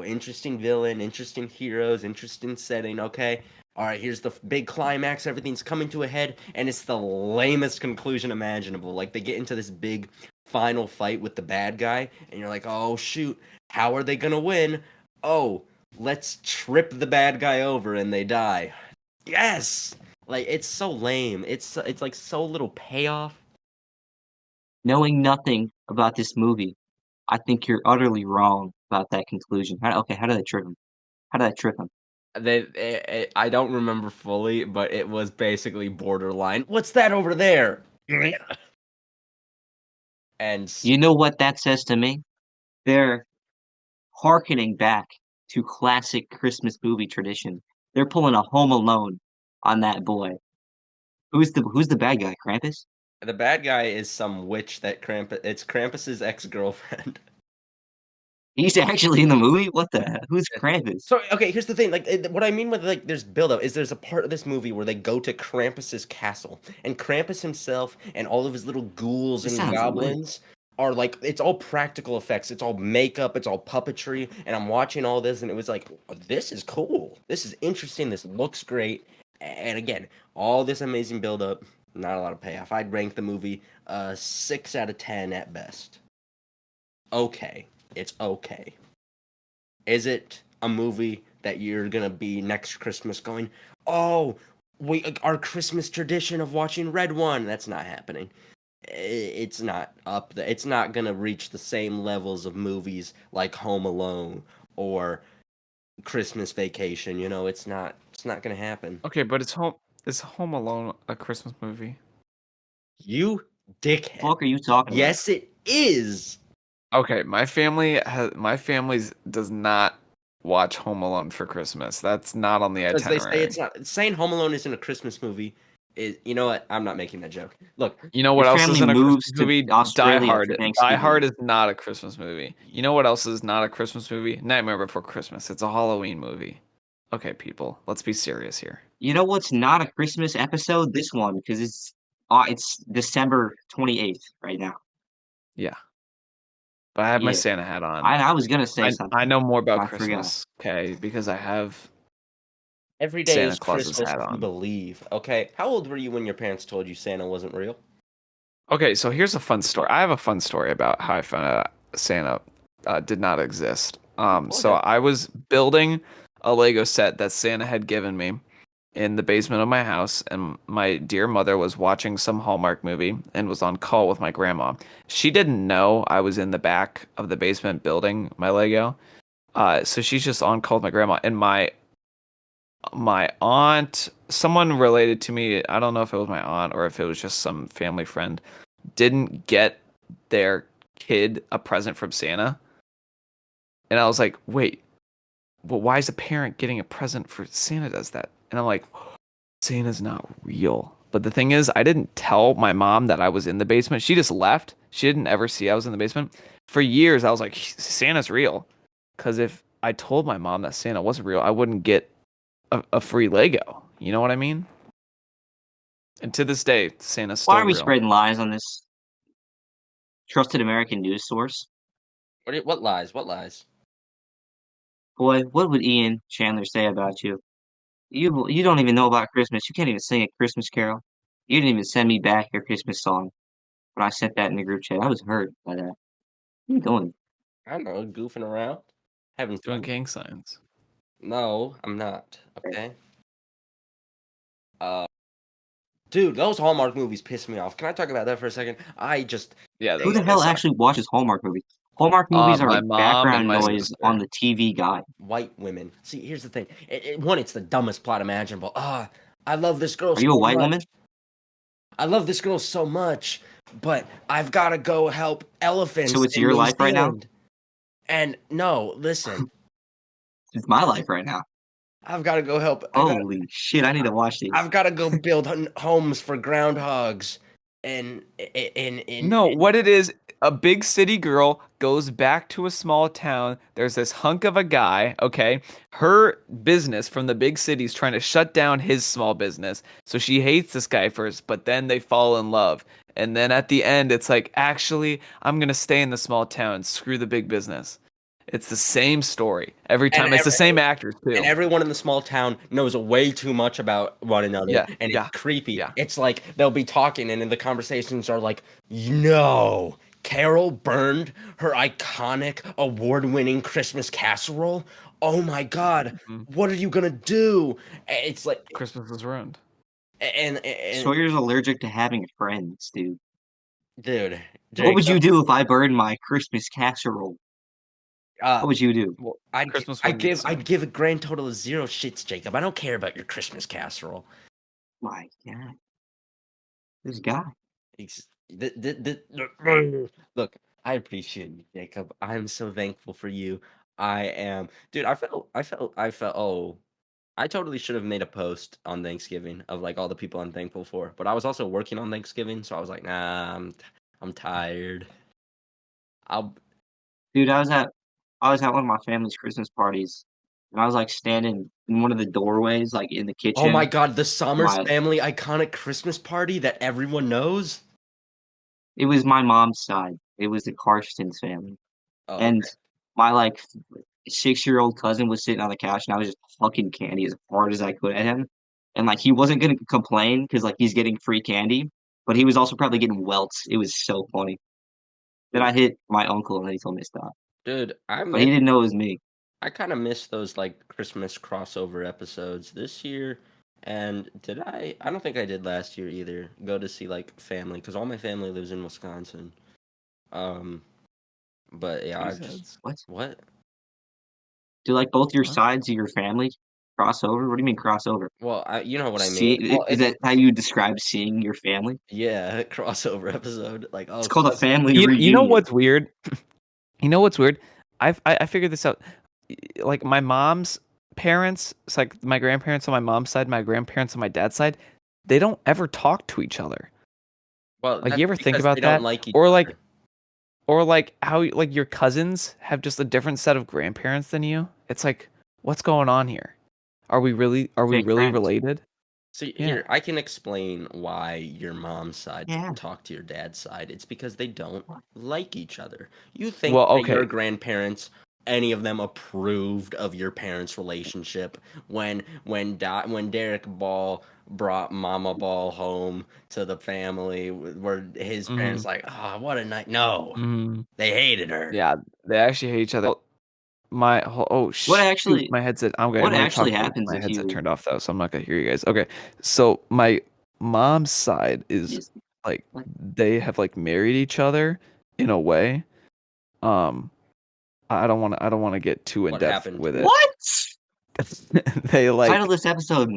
interesting villain, interesting heroes, interesting setting. Okay, all right, here's the big climax. Everything's coming to a head, and it's the lamest conclusion imaginable. Like they get into this big final fight with the bad guy, and you're like, oh shoot, how are they gonna win? Oh, let's trip the bad guy over, and they die. Yes, like it's so lame. It's like so little payoff. Knowing nothing about this movie, I think you're utterly wrong about that conclusion. How did I trip him? How did I trip him? I don't remember fully, but it was basically borderline. What's that over there? And You know what that says to me? They're hearkening back to classic Christmas movie tradition. They're pulling a Home Alone on that boy. Who's the bad guy? Krampus? the bad guy is some witch that it's Krampus's ex-girlfriend. He's actually in the movie? What the heck? Who's Krampus? So okay, here's the thing. Like what I mean with like there's buildup is there's a part of this movie where they go to Krampus's castle, and Krampus himself and all of his little ghouls This and sounds lit. goblins are like it's all practical effects, it's all makeup, it's all puppetry, and I'm watching all this, and it was like this is cool, this is interesting, this looks great, and again, all this amazing buildup, not a lot of payoff. I'd rank the movie 6 out of 10 at best. Okay, it's okay. Is it a movie that you're gonna be next Christmas going, oh, our Christmas tradition of watching Red One? That's not happening. It's not up there. It's not gonna reach the same levels of movies like Home Alone or Christmas Vacation. It's not. It's not gonna happen. Okay, but is Home Alone a Christmas movie? You dickhead. What are you talking about? Yes, it is. Okay, my family's does not watch Home Alone for Christmas. That's not on the Because they itinerary. say it's not. Saying Home Alone isn't a Christmas movie is. You know what? I'm not making that joke. Look, You know what Your else family isn't a moves Christmas to movie? Die Australia for Hard. Die Thanksgiving. Hard is not a Christmas movie. You know what else is not a Christmas movie? Nightmare Before Christmas. It's a Halloween movie. Okay, people, let's be serious here. You know what's not a Christmas episode? This one, because it's It's December 28th right now. Yeah. But I have my Yeah. Santa hat on. I was gonna say I something. know more about I forgot. Christmas, okay, because I have Every day Santa is Claus's Christmas hat if you on. believe. Okay, how old were you when your parents told you Santa wasn't real? Okay, so here's a fun story. I have a fun story about how I found out Santa did not exist. So Okay. I was building a Lego set that Santa had given me in the basement of my house, and my dear mother was watching some Hallmark movie and was on call with my grandma. She didn't know I was in the back of the basement building my Lego. So she's just on call with my grandma, and my aunt, someone related to me, I don't know if it was my aunt or if it was just some family friend, didn't get their kid a present from Santa. And I was like, wait, well, why is a parent getting a present for Santa does that? And I'm like, Santa's not real. But the thing is, I didn't tell my mom that I was in the basement. She just left. She didn't ever see I was in the basement. For years, I was like, Santa's real. Because if I told my mom that Santa wasn't real, I wouldn't get a free Lego. You know what I mean? And to this day, Santa's Why still are we real. spreading lies on this trusted American news source? What lies? What lies? Boy, what would Ian Chandler say about you? You don't even know about Christmas. You can't even sing a Christmas carol. You didn't even send me back your Christmas song when I sent that in the group chat. I was hurt by that. What are you doing? I don't know, goofing around, having Doing fun. gang signs. No, I'm not. Okay. Uh, dude, those Hallmark movies piss me off. Can I talk about that for a second? Yeah, Who those the hell guys suck. actually watches Hallmark movies? Hallmark movies are My like mom and background my noise on sister. the TV guide. white women. See, here's the thing. One, it's the dumbest plot imaginable. I love this girl Are you a so white much. woman? I love this girl so much, but I've got to go help elephants So it's in your New life right now? Zealand. And no, listen, It's my life right now. I've got to go help. Holy shit! I need to watch these. I've got to go build homes for groundhogs. And No, what it is, a big city girl goes back to a small town. There's this hunk of a guy, okay? Her business from the big city is trying to shut down his small business. So she hates this guy first, but then they fall in love. And then at the end, it's like, actually, I'm going to stay in the small town. Screw the big business. It's the same story every time. It's the same actors, too. And everyone in the small town knows way too much about one another, Yeah, and yeah, it's creepy. yeah. It's like they'll be talking, and then the conversations are like, "No, Carol burned her iconic, award-winning Christmas casserole. Oh my God, Mhm. what are you gonna do?" It's like, Christmas is ruined. and Sawyer's allergic to having friends, dude. dude, What would you Jacob, do if I burned my Christmas casserole? uh, What would you do? Well, I'd Christmas I wouldn't be the give same. I'd give a grand total of 0 shits, Jacob. I don't care about your Christmas casserole. My God, this guy. Look, I appreciate you, Jacob. I'm so thankful for you. I am, dude. I felt. Oh, I totally should have made a post on Thanksgiving of like all the people I'm thankful for. But I was also working on Thanksgiving, so I was like, nah, I'm tired. I'll. Dude, I was at one of my family's Christmas parties, and I was like standing in one of the doorways, like in the Oh my kitchen. God, the Summers My family iconic Christmas party that everyone knows. It was my mom's side. It was the Karstens family, Oh, and okay. my like 6-year-old cousin was sitting on the couch, and I was just hucking candy as hard as I could at him, and like he wasn't gonna complain because like he's getting free candy, but he was also probably getting welts. It was so funny. Then I hit my uncle, and then he told me to stop, Dude, but he didn't know it was me. I kind of miss those like Christmas crossover episodes this year. And did I? I don't think I did last year either. Go to see like family because all my family lives in Wisconsin. Um, but yeah, I just What? what? Do like both your What? sides of your family cross over? What do you mean cross over? Well, you know what I mean. See, Well, is that how you describe seeing your family? yeah, crossover episode. Like, It's oh, called a cousin. family You know reunion. what's weird? You know what's weird? I figured this out. Like my mom's parents, it's like my grandparents on my mom's side, my grandparents on my dad's side, they don't ever talk to each other. Well, Like that's you ever think because about they don't that? like each Or other. like how like your cousins have just a different set of grandparents than you? It's like what's going on here? Are we really Fake friends. related? So Yeah. here, I can explain why your mom's side Yeah. didn't talk to your dad's side. It's because they don't What? like each other. You think Well, that your okay. grandparents, any of them approved of your parents' relationship when Derek Ball brought Mama Ball home to the family, were his parents Mhm. like, "Oh, what a night." No, Mhm. they hated her. Yeah, they actually hate each other. Oh What shoot, actually my headset. I'm what gonna talk. actually happens My if headset you turned off though, so I'm not gonna hear you guys. Okay, so my mom's side is just like like they have like married each other in a way. Um, I don't want to get too in What depth happened with to it. what? They Title like this episode.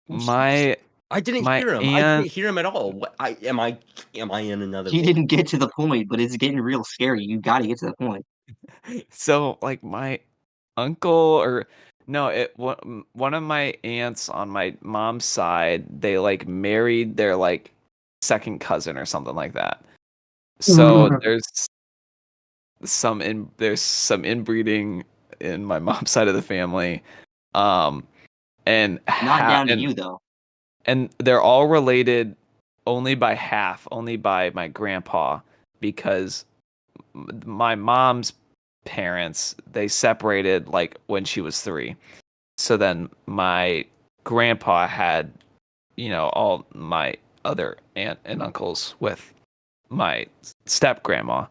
my I didn't my hear him. I aunt. didn't hear him at all. What? Am I in another He world? didn't get to the point, but it's getting real scary. You got to get to the point. So like my uncle or no, one of my aunts on my mom's side, they like married their like second cousin or something like that. So there's some inbreeding in my mom's side of the family. Um and Not down to and you though. they're all related only by half, only by my grandpa because my mom's parents, they separated like when she was 3. So then my grandpa had, all my other aunt and uncles with my step grandma.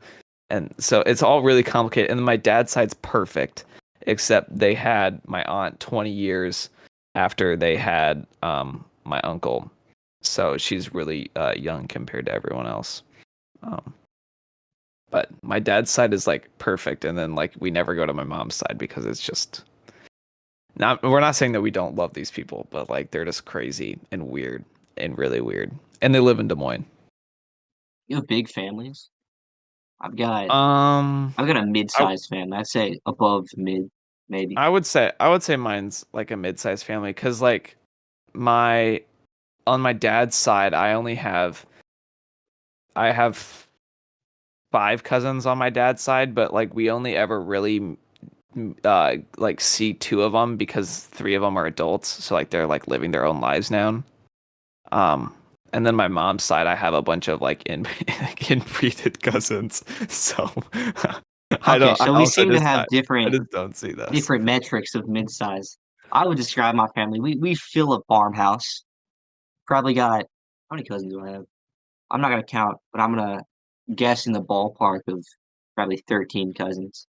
And so it's all really complicated. And then my dad's side's perfect, except they had my aunt 20 years after they had my uncle. So she's really young compared to everyone else. Um, but my dad's side is like perfect. And then like we never go to my mom's side because it's just we're not saying that we don't love these people, but like they're just crazy and weird and really weird. And they live in Des Moines. You have big families. I've got Um I've got a I mid-sized family. I'd say above mid, maybe. I would say mine's like a mid-sized family cuz like my on my dad's side I have 5 cousins on my dad's side, but like we only ever really like see 2 of them because 3 of them are adults, so like they're like living their own lives now. Um, and then my mom's side, I have a bunch of like like inbreeded cousins. So I Okay, don't. so we seem to I have different just don't see this. different metrics of mid-size. I would describe my family. We fill a farmhouse. Probably got how many cousins do I have? I'm not gonna count, but I'm gonna guess in the ballpark of probably 13 cousins.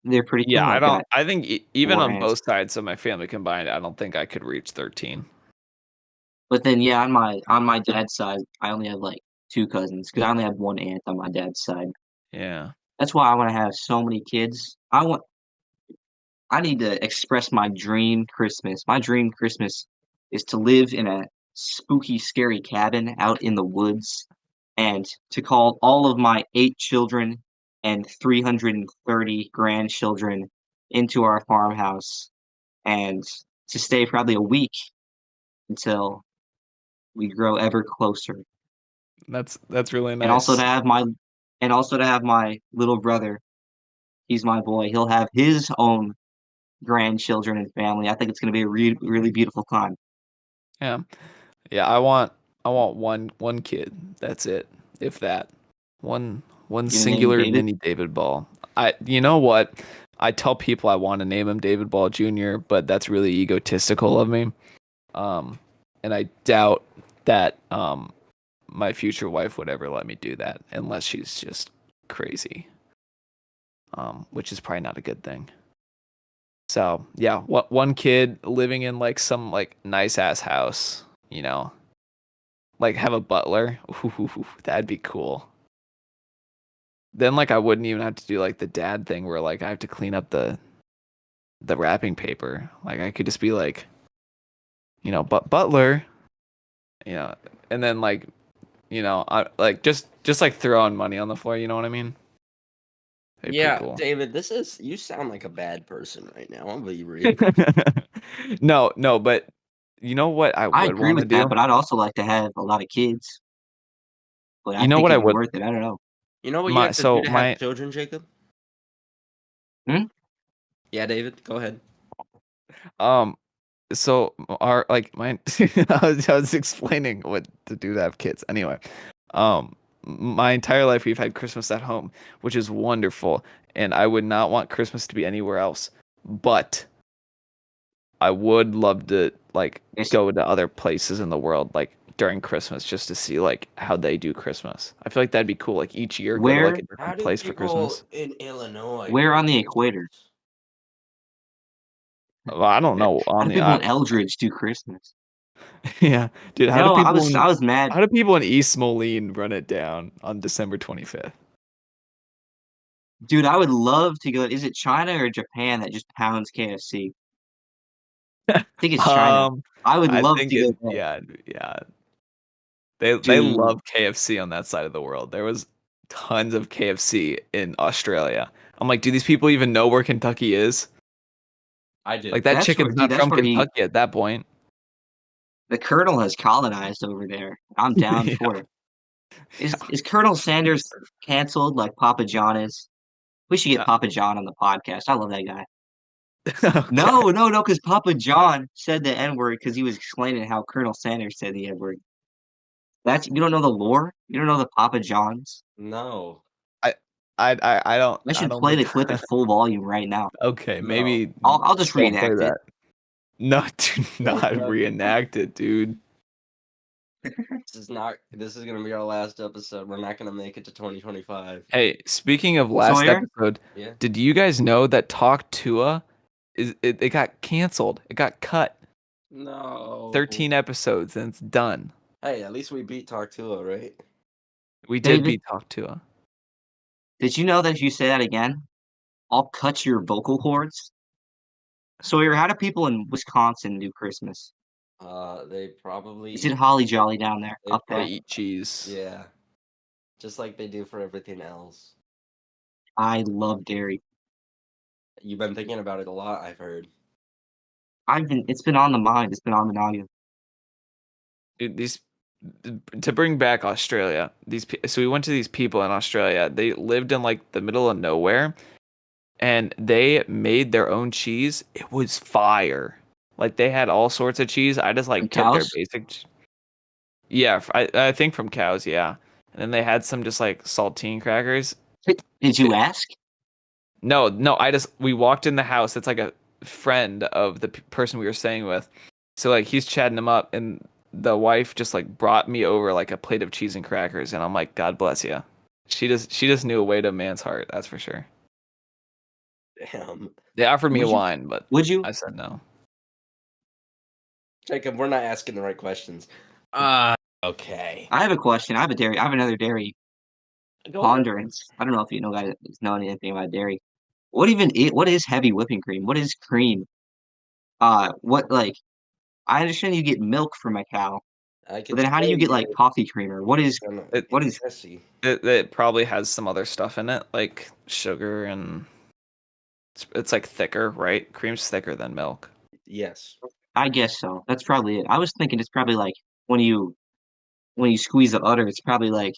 They're pretty Yeah, cool. I I've don't. got I think even 4 on aunts. both sides of my family combined, I don't think I could reach 13. But then yeah, on my dad's side, I only have like 2 cousins because I only have 1 aunt on my dad's side. Yeah. That's why I want to have so many kids. I need to express my dream Christmas. My dream Christmas is to live in a spooky, scary cabin out in the woods and to call all of my 8 children and 330 grandchildren into our farmhouse and to stay probably a week until we grow ever closer. That's really And also to nice. have my little brother. He's my boy. He'll have his own grandchildren and family. I think it's going to be a really beautiful time. Yeah. Yeah, I want one kid. That's it. If that. One You gonna name him singular David? mini David Ball. You know what? I tell people I want to name him David Ball Jr., but that's really egotistical of me. Um and I doubt that my future wife would ever let me do that unless she's just crazy. Which is probably not a good thing. So, yeah, one kid living in like some like nice ass house, like have a butler. Ooh, that'd be cool. Then like I wouldn't even have to do like the dad thing where like I have to clean up the wrapping paper. Like I could just be like, but butler, you know, and then like, I like just like throwing money on the floor, you know what I mean? That'd be pretty Yeah, cool. David, you sound like a bad person right now. I'm gonna be real. No, but you know what I I would agree want to with that, do? but I'd also like to have a lot of kids. But I You know think what I it'd be would worth it. I don't know. You know what you have to do to have my children, Jacob? Hmm? Yeah, David, go ahead. um so our like my I was explaining what to do to have kids. Anyway, my entire life we've had Christmas at home, which is wonderful, and I would not want Christmas to be anywhere else. But I would love to like It's- go to other places in the world like during Christmas just to see like how they do Christmas. I feel like that'd be cool. Like each year go to Where- like a How different do place for people Christmas. in Illinois? Where do on the Christmas? equator? Well, I don't know How on do the people in Eldridge do Christmas? yeah, dude. How No, do I people was in, I was mad. how do people in East Moline run it down on December 25th? Dude, I would love to go. Is it China or Japan that just pounds KFC? I think it's China. I would I love think to go it, there. yeah. They Dude, love KFC on that side of the world. There was tons of KFC in Australia. I'm like, do these people even know where Kentucky is? I did. Like that That's chicken's where- not dude, that's from where Kentucky at that point. the Colonel has colonized over there. I'm down Yeah. for it. Is Colonel Sanders canceled like Papa John is? We should get Uh, Papa John on the podcast. I love that guy. Okay. No, because Papa John said the N word because he was explaining how Colonel Sanders said the N word. You don't know the lore? You don't know the Papa Johns? No. I don't I should don't play the think- clip at full volume right now. Okay, No. maybe I'll just don't play reenact it. that. No, do not no. reenact it, dude. This is gonna be our last episode. We're not gonna make it to 2025. Hey, speaking of last Sawyer? episode, Yeah. did you guys know that Talk Tua it got canceled? It got cut. No. 13 episodes and it's done. Hey, at least we beat Talk Tua, right? We did David? beat Talk Tua. Did you know that if you say that again, I'll cut your vocal cords? Sawyer, how do people in Wisconsin do Christmas? They probably Is it holly jolly down there? They Up They there? eat cheese. yeah, just like they do for everything else. I love dairy. You've been thinking about it a lot, I've heard. It's been on the mind. It's been on the noggin. Dude, to bring back Australia, so we went to these people in Australia. They lived in like the middle of nowhere and they made their own cheese. It was fire. Like they had all sorts of cheese. I just like From took their cows? basic yeah, I think from cows, yeah. And then they had some just like saltine crackers. Did you ask? No, we walked in the house. It's like a friend of the person we were staying with. So like he's chatting him up, and the wife just like brought me over like a plate of cheese and crackers, and I'm like, God bless you. She just knew a way to a man's heart. That's for sure. Damn. They offered me Would a you- wine, but Would you? I said no. Jacob, we're not asking the right questions. Okay. I have a question. I have another dairy Go on. ponderance. I don't know if you guys know anything about dairy. What is heavy whipping cream? What is cream? What like I understand you get milk from a cow, I but then how do you get like coffee creamer? What is Jesse? It probably has some other stuff in it, like sugar, and it's like thicker, right? Cream's thicker than milk. Yes. I guess so. That's probably it. I was thinking it's probably like when you squeeze the udder, it's probably like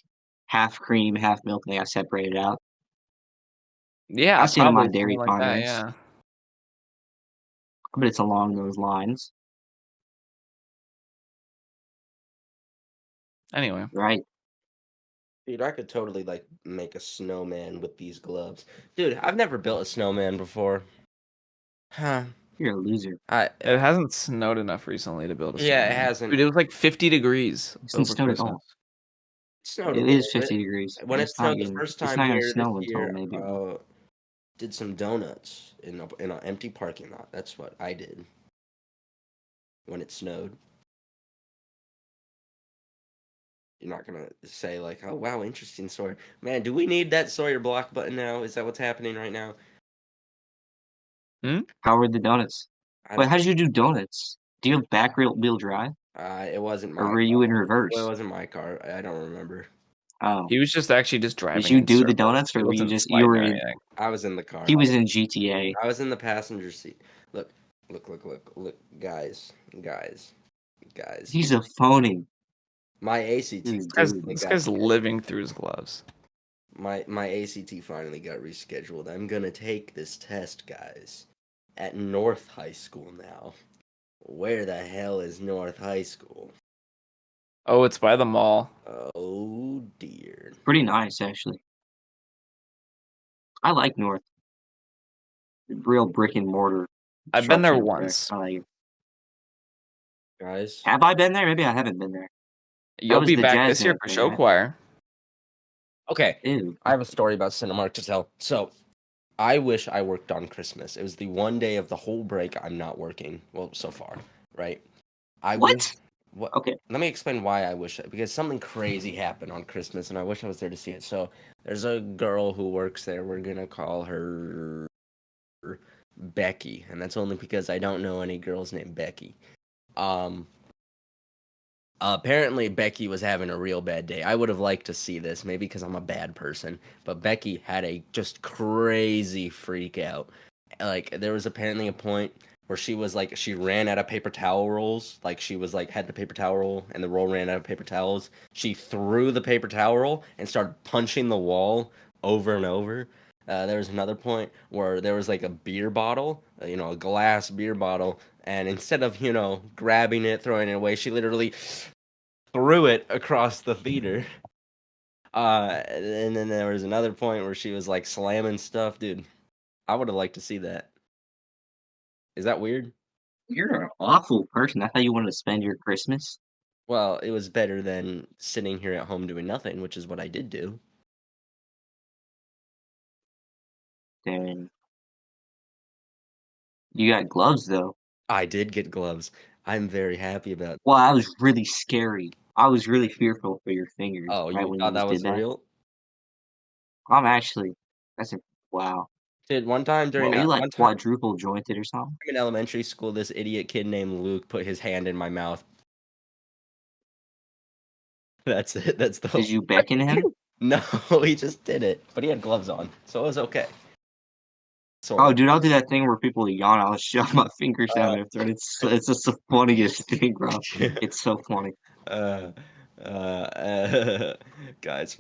half cream, half milk, and they got separated out. Yeah, I've seen in my probably dairy something like that, ponderance. yeah. But it's along those lines, Anyway, right? Dude, I could totally like make a snowman with these gloves. Dude, I've never built a snowman before. Huh. You're a loser. it hasn't snowed enough recently to build a Yeah, it snowman. hasn't. Dude, it was like 50 degrees It hasn't over snowed at Christmas. all. It snowed a It little is 50 bit. degrees. When it It's not snowed the even- first it's time not gonna here snow this until year, maybe. did some donuts in an empty parking lot. That's what I did when it snowed. You're not gonna say like, "Oh wow, interesting Sawyer." Man, do we need that Sawyer block button now? Is that what's happening right now? How were the donuts? I Wait, don't- how did you do donuts? Do you have back wheel drive, It wasn't my. or were you in reverse? Well, it wasn't my car. I don't remember. Oh, He was just driving. did you in do the circles. donuts, He or were you wasn't just sliding you were or in? anything. I was in the car. He was in GTA. I was in the passenger seat. Look, guys. He's a phony. My ACT. This This guy's living through his gloves. My ACT finally got rescheduled. I'm gonna take this test, guys, at North High School now. Where the hell is North High School? Oh, it's by the mall. Oh dear. Pretty nice, actually. I like North. Real brick and mortar. I've been there structure, correct? once. I like it. Guys, Have I been there? Maybe I haven't been there. You'll was be the back jazz this year band for thing, show right? choir. okay. Ew. I have a story about Cinemark to tell. So, I wish I worked on Christmas. It was the one day of the whole break I'm not working. Well, so far, right? I What? wish- what? Okay. Let me explain why I wish because something crazy happened on Christmas, and I wish I was there to see it. So, there's a girl who works there. We're gonna call her Becky, and that's only because I don't know any girls named Becky. Apparently Becky was having a real bad day. I would have liked to see this, maybe because I'm a bad person, but Becky had a just crazy freak out. Like there was apparently a point where she was like she ran out of paper towel rolls. Like she was like had the paper towel roll and the roll ran out of paper towels. She threw the paper towel roll and started punching the wall over and over. There was another point where there was like a beer bottle, a glass beer bottle, and instead of grabbing it, throwing it away, she literally threw it across the theater. And then there was another point where she was like slamming stuff, dude. I would have liked to see that. Is that weird? You're an awful person. That's how you wanted to spend your Christmas? Well, it was better than sitting here at home doing nothing, which is what I did do. Dang. You got gloves, though. I did get gloves. I'm very happy about. Well, that was really scary. I was really fearful for your fingers, Oh, right, you when you thought that just was did that. real, I'm actually that's a wow. dude? One time during Are you, like, one time quadruple jointed or something? in elementary school, this idiot kid named Luke put his hand in my mouth. That's it. That's the. Did you beckon him? No, he just did it, but he had gloves on, so it was okay. Sort Oh, of. dude, I'll do that thing where people yawn. I'll shove my fingers down their throat. It's just the funniest thing, bro. It's so funny. uh, guys,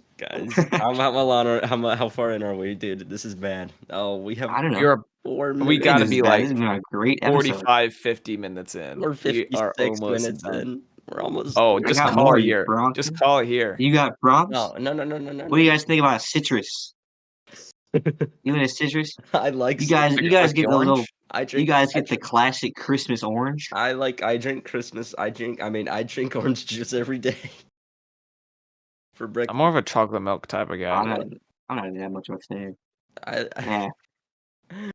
how far in are we, dude? This is bad. Oh, we have I don't know. You're 4 we minutes. gotta This be is bad. like This has been a great episode. 45, 50 minutes in. We're We are 56 almost minutes done. in. We're almost. Oh, I just got call more, it you here. Bronx. Just call it here. You got prompts? No. What do you guys think about citrus? You and a citrus? I like. You guys Like get the the little. orange? I You drink. guys get the classic Christmas orange. I drink Christmas. I drink orange juice every day for breakfast. I'm more of a chocolate milk type of guy. I'm not even that much of a fan. I Yeah,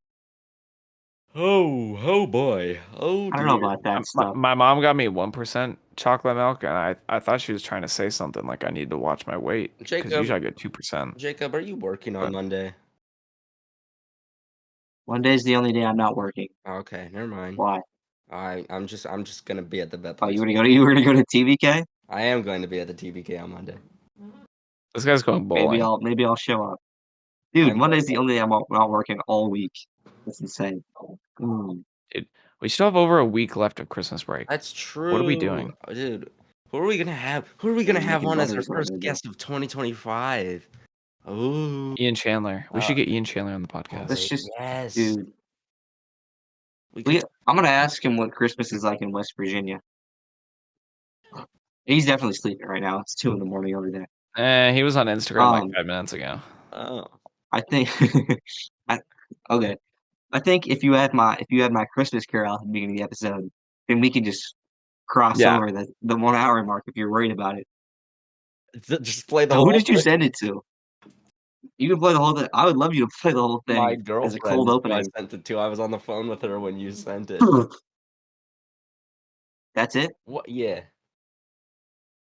oh boy. Oh I don't know dear. about that My, stuff. my mom got me 1% chocolate milk, and I thought she was trying to say something like I need to watch my weight because Jacob. usually I get 2%. Jacob, are you working on But- Monday? One day's the only day I'm not working. Okay, never mind. Why? I'm just gonna be at the vet Oh, place. you were gonna go to TVK? I am going to be at the TBK on Monday. This guy's going bowling. Maybe I'll show up. Dude, I'm Monday's the only day I'm not working all week. That's insane. We still have over a week left of Christmas break. That's true. What are we doing? Dude? Who are we gonna have? Who are we gonna have Making on as our brothers right first there. guest of 2025? Oh, Ian Chandler. We should get Ian Chandler on the podcast. Let's just, yes, dude. We could- I'm gonna ask him what Christmas is like in West Virginia. He's definitely sleeping right now. It's 2 a.m. over there. He was on Instagram like Um, 5 minutes ago. oh, I think. Okay. I think if you had my Christmas carol at the beginning of the episode, then we could just cross Yeah. over the 1 hour mark if you're worried about it. just play the Now, whole. who did you thing. send it to? You can play the whole thing. I would love you to play the whole thing My as a girlfriend. cold who I opening. sent it to. I was on the phone with her when you sent it. That's it? What? Yeah.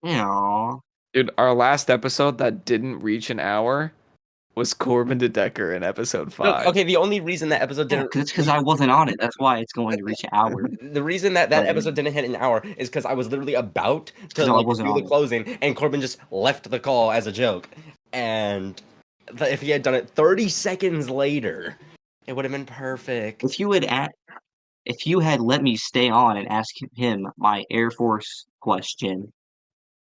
Aww. Dude, our last episode that didn't reach an hour was Corbin de Decker in episode 5. Look, okay, the only reason that episode Yeah, didn't. it's because I wasn't on it. That's why it's going to reach an hour. The reason that But- episode didn't hit an hour is because I was literally about to 'Cause I like, wasn't do on the it. closing, and Corbin just left the call as a joke. And if he had done it 30 seconds later, it would have been perfect. If you had let me stay on and ask him my Air Force question,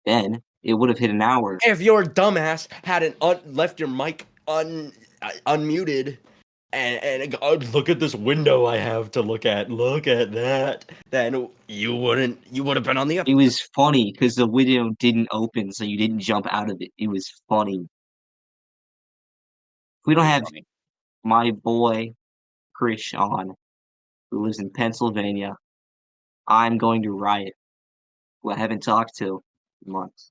then it would have hit an hour. If your dumbass hadn't left your mic unmuted and God, look at this window I have to look at. Look at that. Then you would have been on the It was funny because the window didn't open, so you didn't jump out of it. It was funny. If we don't Very have funny. my boy Chris on, who lives in Pennsylvania, I'm going to riot. Who I haven't talked to in months.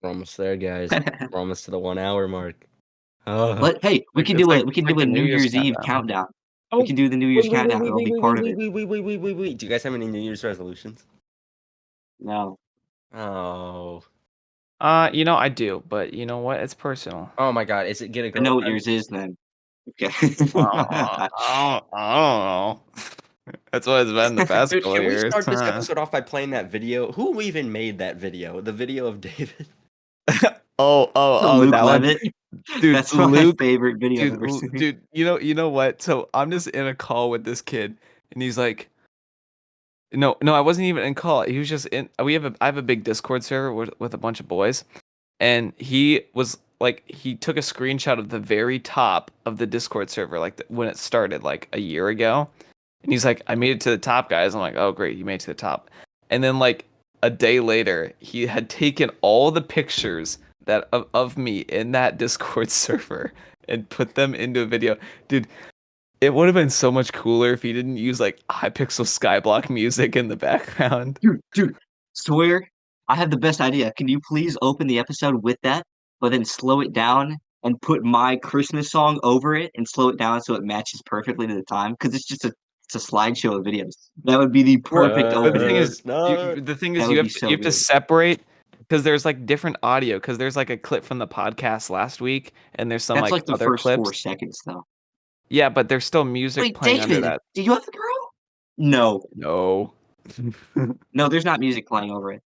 We're almost there, guys. We're almost to the 1 hour mark. But hey, we can It's do like- a it's like New the New Year's Year's Eve countdown. countdown. Oh, We can do the New Year's countdown. It'll be part of it. wait. Do you guys have any New Year's resolutions? No. Oh. You know, I do, but you know what? It's personal. Oh my God! Is it get a I know what girlfriend? yours is then. Okay. I don't know. That's what it's been the past Dude, couple can we years. start this episode off by playing that video? Who even made that video? The video of David. Luke that one, Levitt. dude. That's my Luke, favorite video I've dude, ever seen. dude. You know what? So I'm just in a call with this kid, and he's like, no, I wasn't even in call. He was just in. I have a big Discord server with a bunch of boys, and he was like, he took a screenshot of the very top of the Discord server, like when it started, like a year ago, and he's like, I made it to the top, guys. I'm like, oh great, you made it to the top. And then like a day later, he had taken all the pictures that of me in that Discord server and put them into a video, dude. It would have been so much cooler if he didn't use like Hypixel Skyblock music in the background. Dude, swear, I have the best idea. Can you please open the episode with that, but then slow it down and put my Christmas song over it and slow it down so it matches perfectly to the time? Because it's a slideshow of videos. That would be the perfect But the opening. thing is, Not. the thing That is, would you be have so you have to good. separate because there's like different audio. Because there's like a clip from the podcast last week, and there's some That's like the other first 4 clips. seconds, though. Yeah, but there's still music Wait, playing under David, that. do you have a girl? No, No, no, there's not music playing over it.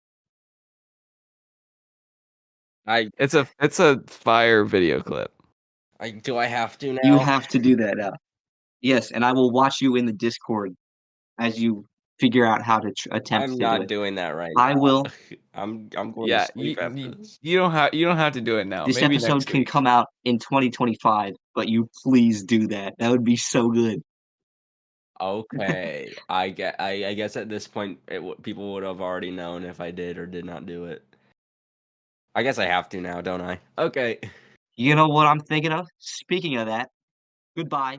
it's a fire video clip. Do I have to now? You have to do that now. Yes, and I will watch you in the Discord as you figure out how to attempt I'm to do not it. doing that right I now. will. I'm going Yeah, to sleep after this. you don't have to do it now. This Maybe episode next can week. come out in 2025, but you please do that. That would be so good. Okay, I guess at this point, people would have already known if I did or did not do it. I guess I have to now, don't I? Okay. You know what I'm thinking of? Speaking of that, goodbye.